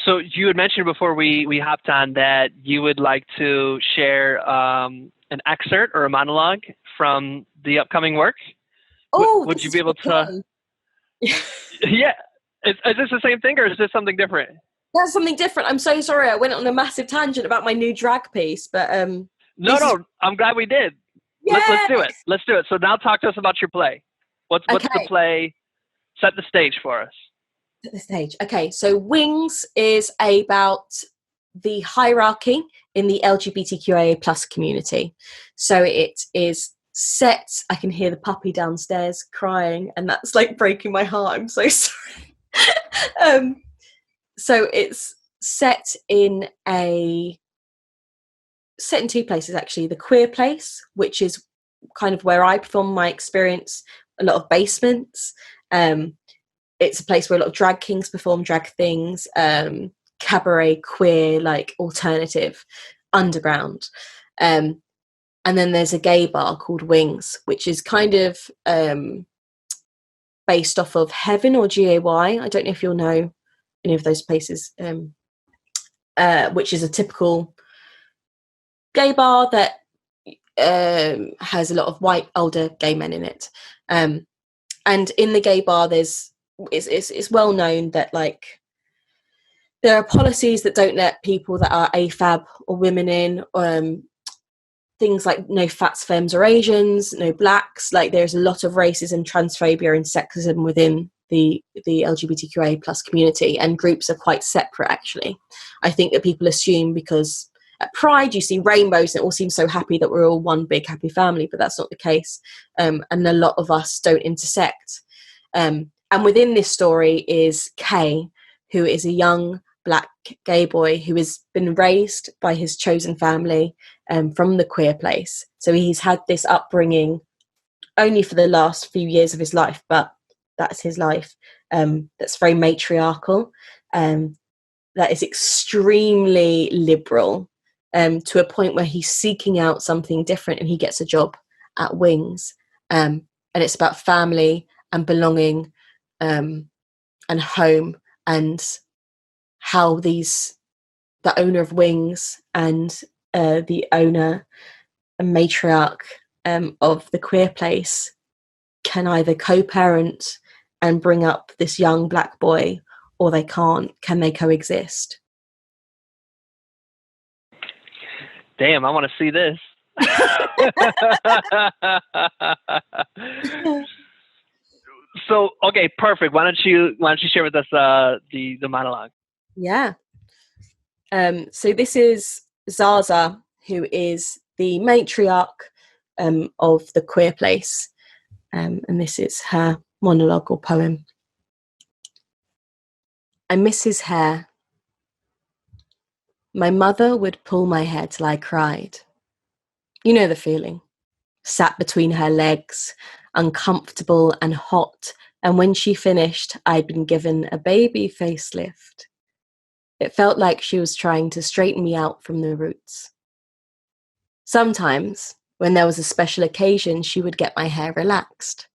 So you had mentioned before we hopped on that you would like to share an excerpt or a monologue from the upcoming work. Oh, would you be able to? Yeah. Is this the same thing or is this something different? That's something different. I'm so sorry. I went on a massive tangent about my new drag piece, but No, I'm glad we did. Yes! Let's do it. So now talk to us about your play. What's the play? Set the stage for us. Set the stage. Okay, so Wings is about the hierarchy in the LGBTQIA plus community. So it is set. I can hear the puppy downstairs crying, and that's like breaking my heart. I'm so sorry. So it's set in two places actually. The queer place, which is kind of where I perform my experience, a lot of basements. It's a place where a lot of drag kings perform drag things, cabaret, queer, like alternative, underground. And then there's a gay bar called Wings, which is kind of based off of Heaven or GAY. I don't know if you'll know any of those places, which is a typical gay bar that has a lot of white older gay men in it. And in the gay bar, it's well known that like there are policies that don't let people that are AFAB or women in, things like no fats, femmes or Asians, no blacks. Like there's a lot of racism, transphobia and sexism within the LGBTQA plus community, and groups are quite separate actually. I think that people assume because at Pride you see rainbows and it all seems so happy that we're all one big happy family, but that's not the case. And a lot of us don't intersect. And within this story is Kay, who is a young Black gay boy who has been raised by his chosen family from the queer place. So he's had this upbringing only for the last few years of his life, but that's his life. That's very matriarchal, that is extremely liberal, to a point where he's seeking out something different and he gets a job at Wings. And it's about family and belonging, and home, and how the owner of Wings and the owner and matriarch of the queer place can either co-parent and bring up this young Black boy, or they can't. Can they coexist? Damn, I want to see this. So, okay, perfect. Why don't you share with us the monologue? Yeah. So this is Zaza, who is the matriarch of the queer place, and this is her monologue or poem. I miss his hair. My mother would pull my hair till I cried. You know the feeling. Sat between her legs, uncomfortable and hot, and when she finished, I'd been given a baby facelift. It felt like she was trying to straighten me out from the roots. Sometimes, when there was a special occasion, she would get my hair relaxed.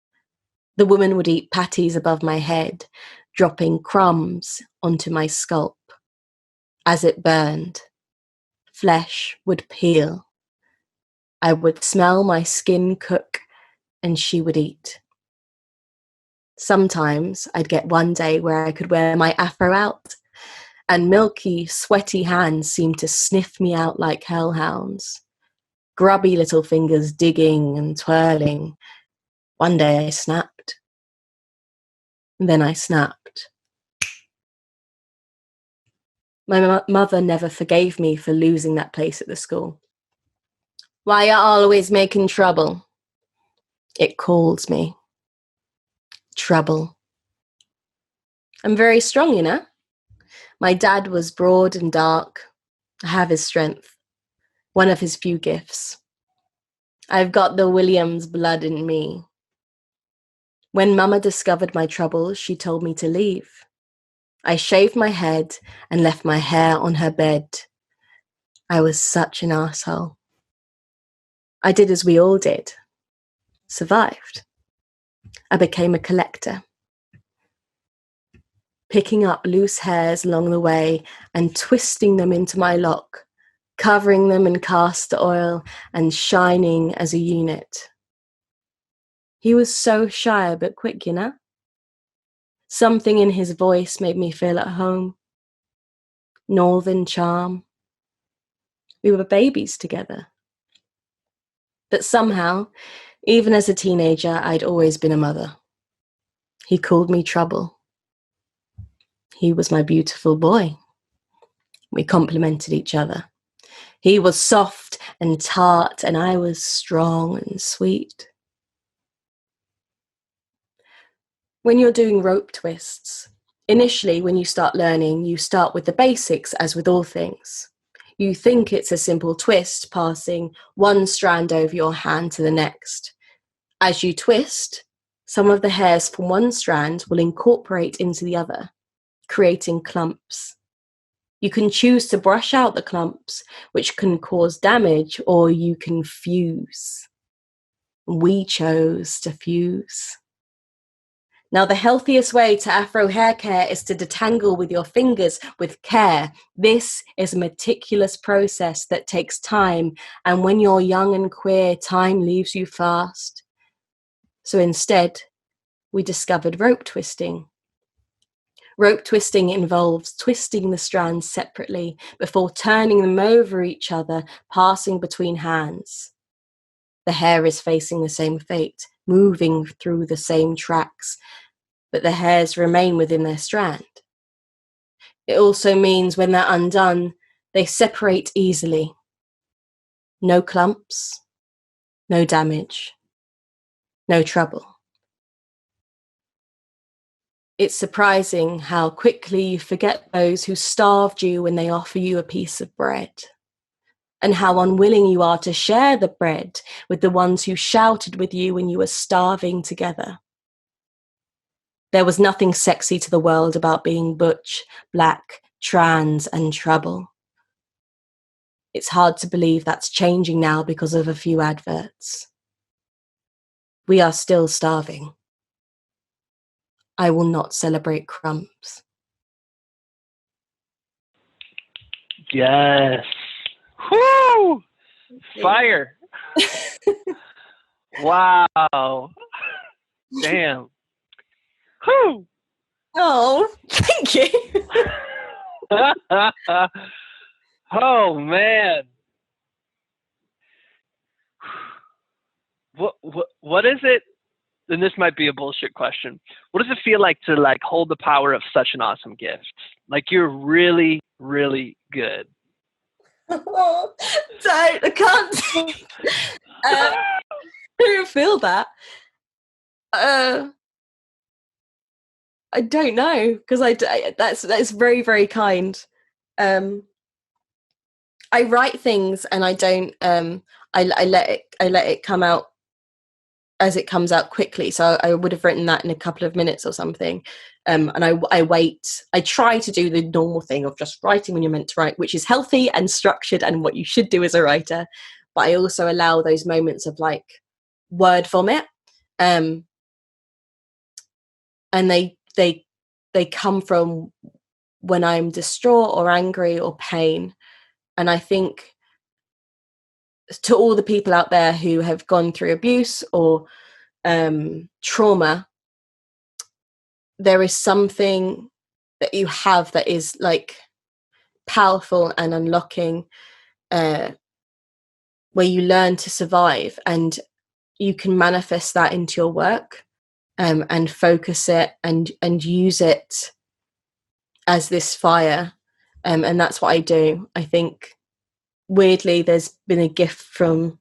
The woman would eat patties above my head, dropping crumbs onto my scalp. As it burned, flesh would peel. I would smell my skin cook, and she would eat. Sometimes I'd get one day where I could wear my afro out, and milky, sweaty hands seemed to sniff me out like hellhounds. Grubby little fingers digging and twirling. One day I snapped. Then I snapped. My mother never forgave me for losing that place at the school. Why you always making trouble? It calls me. Trouble. I'm very strong, you know. My dad was broad and dark. I have his strength, one of his few gifts. I've got the Williams blood in me. When Mama discovered my troubles, she told me to leave. I shaved my head and left my hair on her bed. I was such an asshole. I did as we all did. Survived. I became a collector, picking up loose hairs along the way and twisting them into my lock, covering them in castor oil and shining as a unit. He was so shy but quick, you know? Something in his voice made me feel at home. Northern charm. We were babies together. But somehow, even as a teenager, I'd always been a mother. He called me trouble. He was my beautiful boy. We complemented each other. He was soft and tart, and I was strong and sweet. When you're doing rope twists, initially when you start learning, you start with the basics, as with all things. You think it's a simple twist, passing one strand over your hand to the next. As you twist, some of the hairs from one strand will incorporate into the other, creating clumps. You can choose to brush out the clumps, which can cause damage, or you can fuse. We chose to fuse. Now, the healthiest way to Afro hair care is to detangle with your fingers with care. This is a meticulous process that takes time, and when you're young and queer, time leaves you fast. So instead, we discovered rope twisting. Rope twisting involves twisting the strands separately before turning them over each other, passing between hands. The hair is facing the same fate, moving through the same tracks, but the hairs remain within their strand. It also means when they're undone, they separate easily. No clumps, no damage, no trouble. It's surprising how quickly you forget those who starved you when they offer you a piece of bread, and how unwilling you are to share the bread with the ones who shouted with you when you were starving together. There was nothing sexy to the world about being butch, black, trans, and trouble. It's hard to believe that's changing now because of a few adverts. We are still starving. I will not celebrate crumbs. Yes. Whoo! Fire. Wow. Damn. Whew. Oh, thank you. Oh man. What is it? And this might be a bullshit question. What does it feel like to like hold the power of such an awesome gift? Like you're really, really good. Oh, I can't. I don't feel that. I don't know, because that's very, very kind. I write things and I don't. I let it come out as it comes out quickly. So I would have written that in a couple of minutes or something. And I wait. I try to do the normal thing of just writing when you're meant to write, which is healthy and structured and what you should do as a writer. But I also allow those moments of like word vomit. And they come from when I'm distraught or angry or pain. And I think to all the people out there who have gone through abuse or trauma, there is something that you have that is like powerful and unlocking, where you learn to survive, and you can manifest that into your work, and focus it and use it as this fire. And that's what I do. I think weirdly there's been a gift from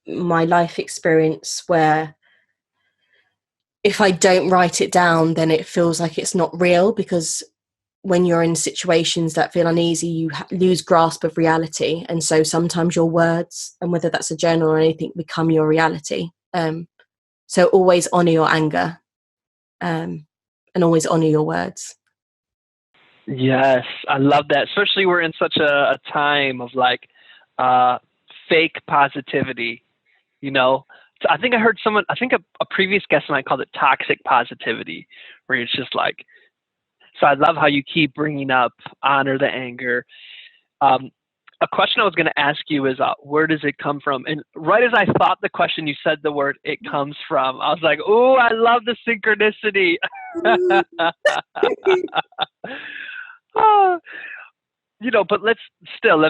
my life experience where if I don't write it down, then it feels like it's not real, because when you're in situations that feel uneasy, you lose grasp of reality. And so sometimes your words, and whether that's a journal or anything, become your reality. So always honor your anger, and always honor your words. Yes, I love that. Especially we're in such a time of like fake positivity, you know. So I think I heard someone, I think a previous guest and I called it toxic positivity, where it's just like, so I love how you keep bringing up honor the anger. A question I was going to ask you is, where does it come from? And right as I thought the question, you said the word "it comes from." I was like, "Oh, I love the synchronicity." Oh, you know, but let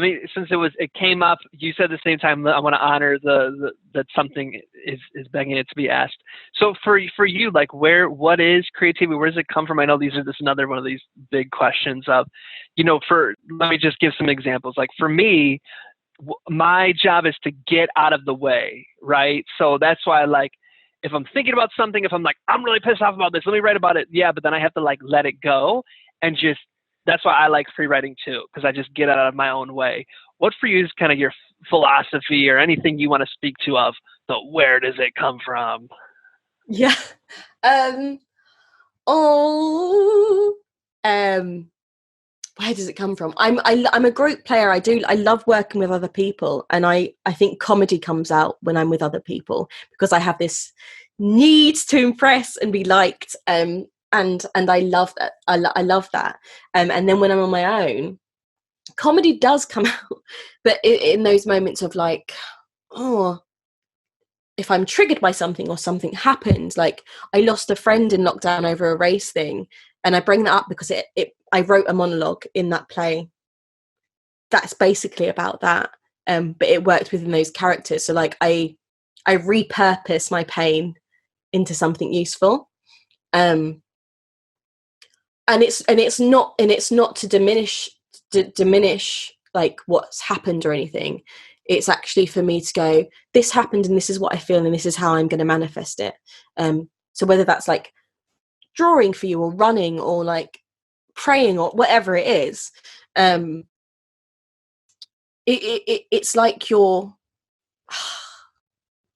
me, since it came up, you said at the same time, I want to honor that something is begging it to be asked. So for you, like, what is creativity? Where does it come from? I know this is another one of these big questions of, you know, let me just give some examples. Like for me, my job is to get out of the way, right? So that's why, like, if I'm thinking about something, if I'm like, I'm really pissed off about this, let me write about it. Yeah, but then I have to like let it go and just. That's why I like free writing too, because I just get out of my own way. What for you is kind of your philosophy or anything you want to speak to of the where does it come from? Yeah. Where does it come from? I'm a group player. I love working with other people, and I think comedy comes out when I'm with other people, because I have this need to impress and be liked. And I love that. I love that. And then when I'm on my own, comedy does come out, but in those moments of like, oh, if I'm triggered by something or something happens, like I lost a friend in lockdown over a race thing, and I bring that up because I wrote a monologue in that play that's basically about that, but it worked within those characters. So like I repurpose my pain into something useful. And it's not to diminish like what's happened or anything. It's actually for me to go, this happened and this is what I feel and this is how I'm going to manifest it. So whether that's like drawing for you or running or like praying or whatever it is, it's like you're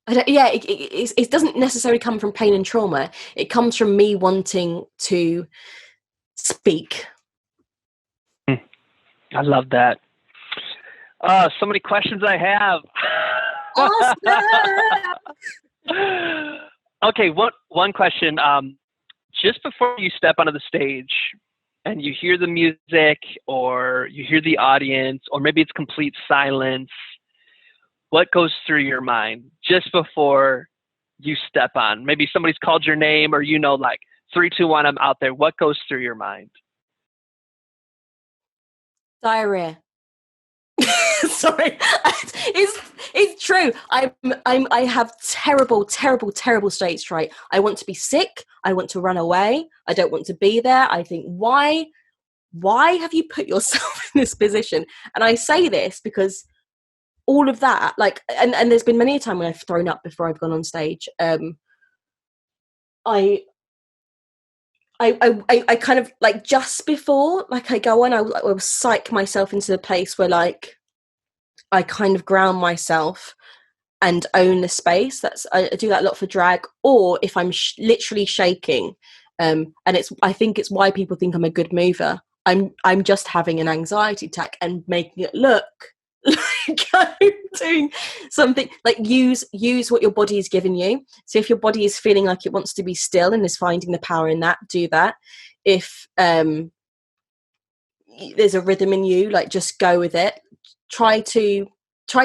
it doesn't necessarily come from pain and trauma. It comes from me wanting to speak. I love that. So many questions I have. Awesome. Okay, one question. Just before you step onto the stage and you hear the music or you hear the audience, or maybe it's complete silence, what goes through your mind just before you step on? Maybe somebody's called your name, or you know, like 3, 2, 1, I'm out there. What goes through your mind? Diarrhea. Sorry, it's true. I have terrible stage fright. I want to be sick. I want to run away. I don't want to be there. I think, why have you put yourself in this position? And I say this because all of that, like, and there's been many a time when I've thrown up before I've gone on stage. I kind of like just before, like I go on, I will psych myself into the place where like I kind of ground myself and own the space. I do that a lot for drag, or if I'm literally shaking, and I think it's why people think I'm a good mover. I'm just having an anxiety attack and making it look like I'm doing something. Like use what your body is giving you. So if your body is feeling like it wants to be still and is finding the power in that, do that. If there's a rhythm in you, like just go with it. Try to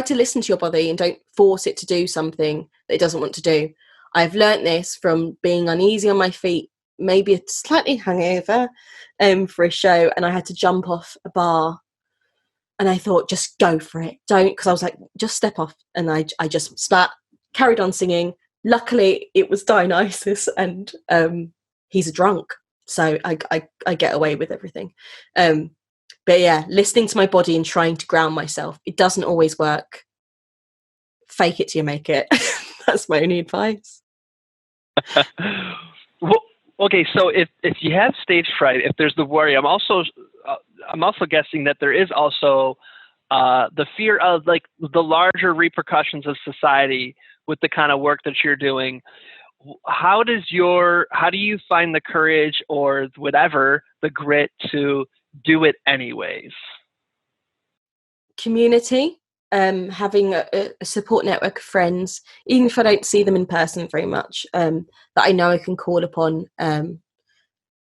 listen to your body and don't force it to do something that it doesn't want to do. I've learnt this from being uneasy on my feet, maybe a slightly hungover, for a show, and I had to jump off a bar And I thought, just go for it. Don't, because I was like, just step off. And I just spat, carried on singing. Luckily, it was Dionysus, and he's a drunk. So I get away with everything. But yeah, listening to my body and trying to ground myself. It doesn't always work. Fake it till you make it. That's my only advice. Well, okay, so if you have stage fright, if there's the worry, I'm also guessing that there is also the fear of like the larger repercussions of society with the kind of work that you're doing. How do you find the courage or whatever, the grit to do it anyways? Community, having a support network of friends, even if I don't see them in person very much, that I know I can call upon.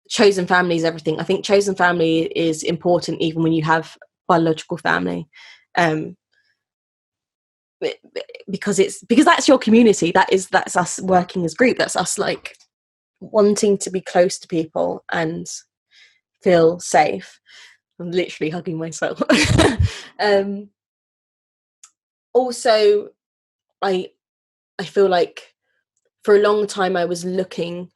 Chosen family is everything. I think chosen family is important even when you have biological family, because that's your community. That's us working as group. That's us like wanting to be close to people and feel safe. I'm literally hugging myself. Also, I feel like for a long time I was looking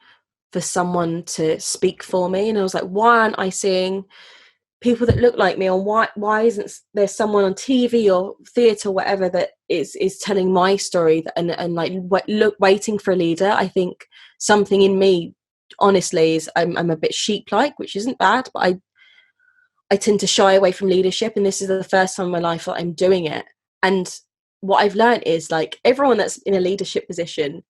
for someone to speak for me, and I was like, why aren't I seeing people that look like me, or why isn't there someone on TV or theatre or whatever that is telling my story, and like waiting for a leader. I think something in me, honestly, is I'm a bit sheep-like, which isn't bad, but I tend to shy away from leadership, and this is the first time in my life that I'm doing it. And what I've learned is, like, everyone that's in a leadership position,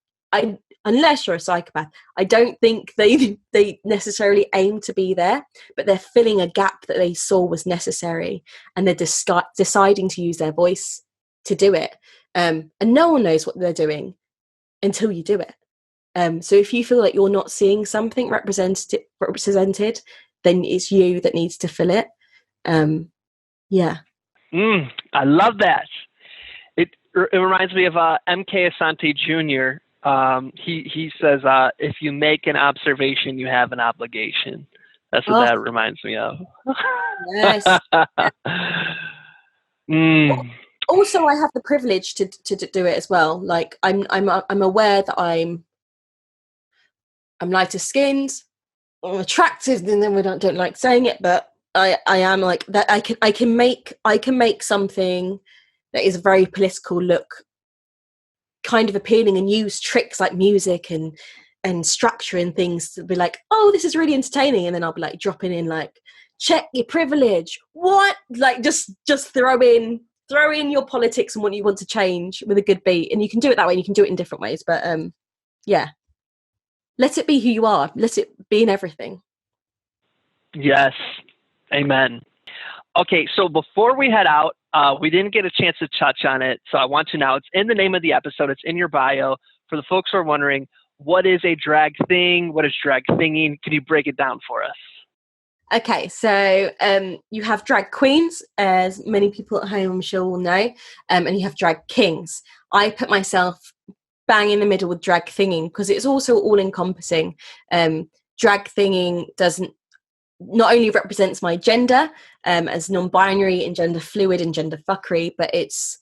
unless you're a psychopath, I don't think they necessarily aim to be there, but they're filling a gap that they saw was necessary, and they're deciding to use their voice to do it. And no one knows what they're doing until you do it. So if you feel like you're not seeing something represented, then it's you that needs to fill it. Yeah. I love that. It reminds me of M.K. Asante Jr. He says, if you make an observation, you have an obligation. That's what that reminds me of. Yes. Also, I have the privilege to do it as well. Like I'm aware that I'm lighter skinned, I'm attractive, and then we don't like saying it, but I am like that. I can make something that is very political look kind of appealing, and use tricks like music and structure and things to be like, oh, this is really entertaining, and then I'll be like dropping in like, check your privilege, what, like just throw in your politics and what you want to change with a good beat. And you can do it that way, and you can do it in different ways, but yeah, let it be who you are, let it be in everything. Yes, amen. Okay, so before we head out, we didn't get a chance to touch on it, so I want to now. It's in the name of the episode. It's in your bio. For the folks who are wondering, what is a drag thing? What is drag thinging? Can you break it down for us? Okay, so you have drag queens, as many people at home I'm sure will know, and you have drag kings. I put myself bang in the middle with drag thinging because it's also all-encompassing. Drag thinging not only represents my gender as non-binary and gender fluid and gender fuckery, but it's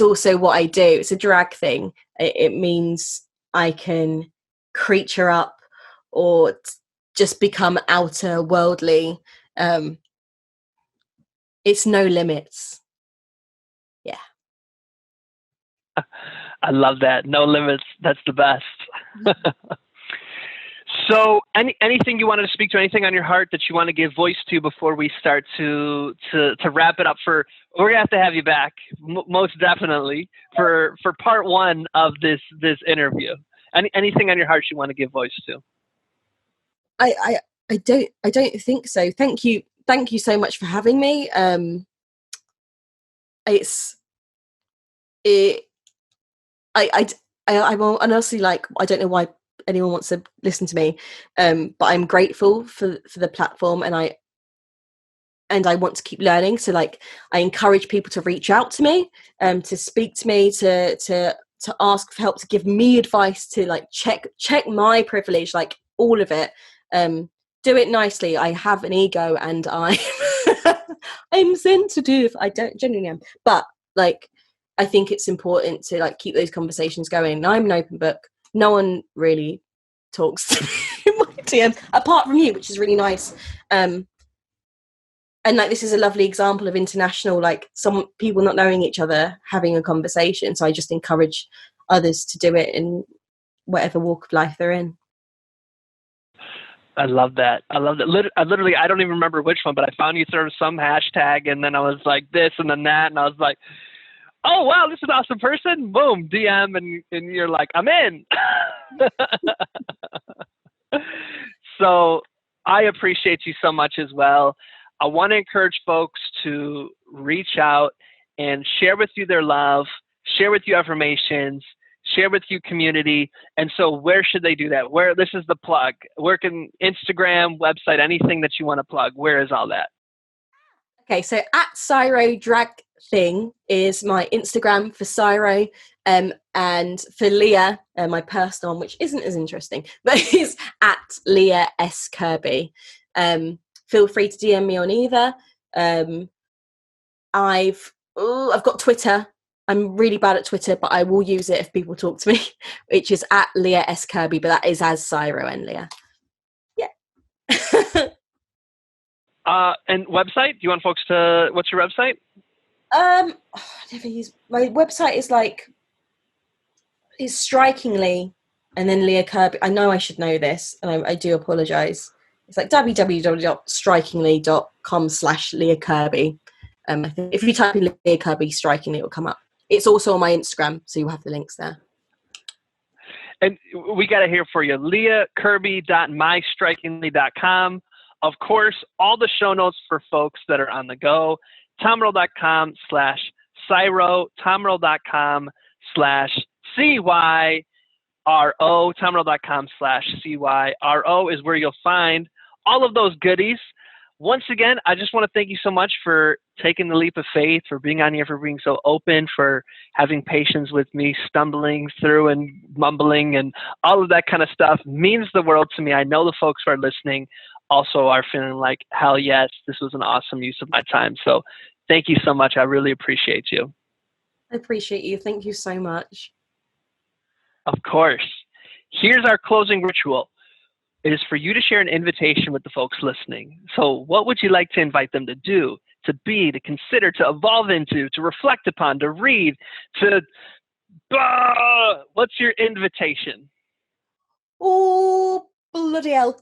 also what I do. It's a drag thing. It means I can creature up or just become outer worldly. It's no limits. Yeah. I love that. No limits. That's the best. So anything you wanted to speak to, anything on your heart that you want to give voice to before we start to wrap it up? We're going to have you back, most definitely, for part one of this interview. Anything on your heart you want to give voice to? I don't think so. Thank you so much for having me. I'm honestly like, I don't know why anyone wants to listen to me, but I'm grateful for the platform, and I want to keep learning. So like, I encourage people to reach out to me, to speak to me, to ask for help, to give me advice, to like check my privilege, like all of it. Do it nicely. I have an ego, and I I'm sensitive. I don't genuinely am. But like, I think it's important to like keep those conversations going. I'm an open book. No one really talks to me in my DMs apart from you, which is really nice. And like, this is a lovely example of international, like, some people not knowing each other having a conversation. So I just encourage others to do it in whatever walk of life they're in. I love that. I love that. Literally, I don't even remember which one, but I found you through some hashtag, and then I was like this and then that, and I was like, oh, wow, this is an awesome person. Boom, DM, and you're like, I'm in. So I appreciate you so much as well. I want to encourage folks to reach out and share with you their love, share with you affirmations, share with you community. And so where should they do that? This is the plug. Where can Instagram, website, anything that you want to plug? Where is all that? Okay, so at CYRO Drag Thing is my Instagram for CYRO, and for Leah, my personal one, which isn't as interesting, but is at Leah S. Kirby. Feel free to DM me on either. I've got Twitter. I'm really bad at Twitter, but I will use it if people talk to me, which is at Leah S. Kirby, but that is as CYRO and Leah. Yeah. And website? Do you want folks to, what's your website? I never use, my website is strikingly, and then Leah Kirby. I know I should know this, and I do apologize. It's like www.strikingly.com/Leah Kirby. I think if you type in Leah Kirby strikingly, it will come up. It's also on my Instagram, so you'll have the links there. And we got to hear for you. LeahKirby.mystrikingly.com. Of course, all the show notes for folks that are on the go. TomReal.com/CYRO, TomReal.com/CYRO, TomReal.com/CYRO is where you'll find all of those goodies. Once again, I just want to thank you so much for taking the leap of faith, for being on here, for being so open, for having patience with me stumbling through and mumbling and all of that kind of stuff. Means the world to me. I know the folks who are listening also are feeling like, hell yes, this was an awesome use of my time. So thank you so much. I really appreciate you. I appreciate you. Thank you so much. Of course. Here's our closing ritual. It is for you to share an invitation with the folks listening. So what would you like to invite them to do, to be, to consider, to evolve into, to reflect upon, to read, to... What's your invitation? Oh, bloody hell.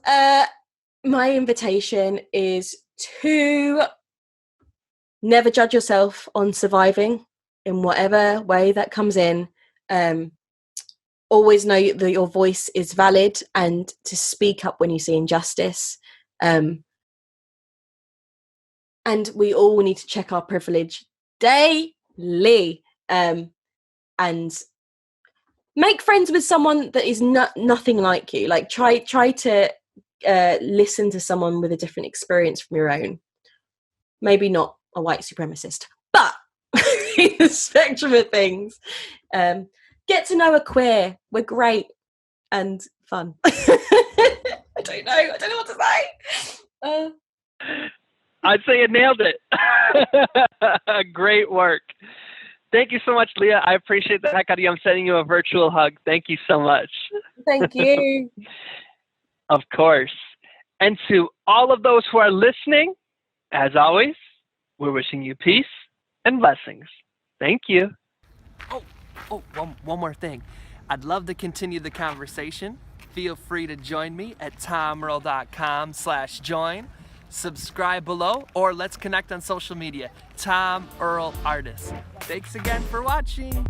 My invitation is to never judge yourself on surviving in whatever way that comes in. Always know that your voice is valid and to speak up when you see injustice. And we all need to check our privilege daily, and make friends with someone that is nothing like you. Like try to listen to someone with a different experience from your own. Maybe not a white supremacist, but in the spectrum of things. Get to know a queer. We're great and fun. I don't know what to say. I'd say you nailed it. Great work. Thank you so much, Leah. I appreciate the heck out of you. I'm sending you a virtual hug. Thank you so much. Thank you. Of course. And to all of those who are listening, as always, we're wishing you peace and blessings. Thank you. One more thing. I'd love to continue the conversation. Feel free to join me at TomEarl.com/join. Subscribe below, or let's connect on social media. Tom Earl Artist. Thanks again for watching.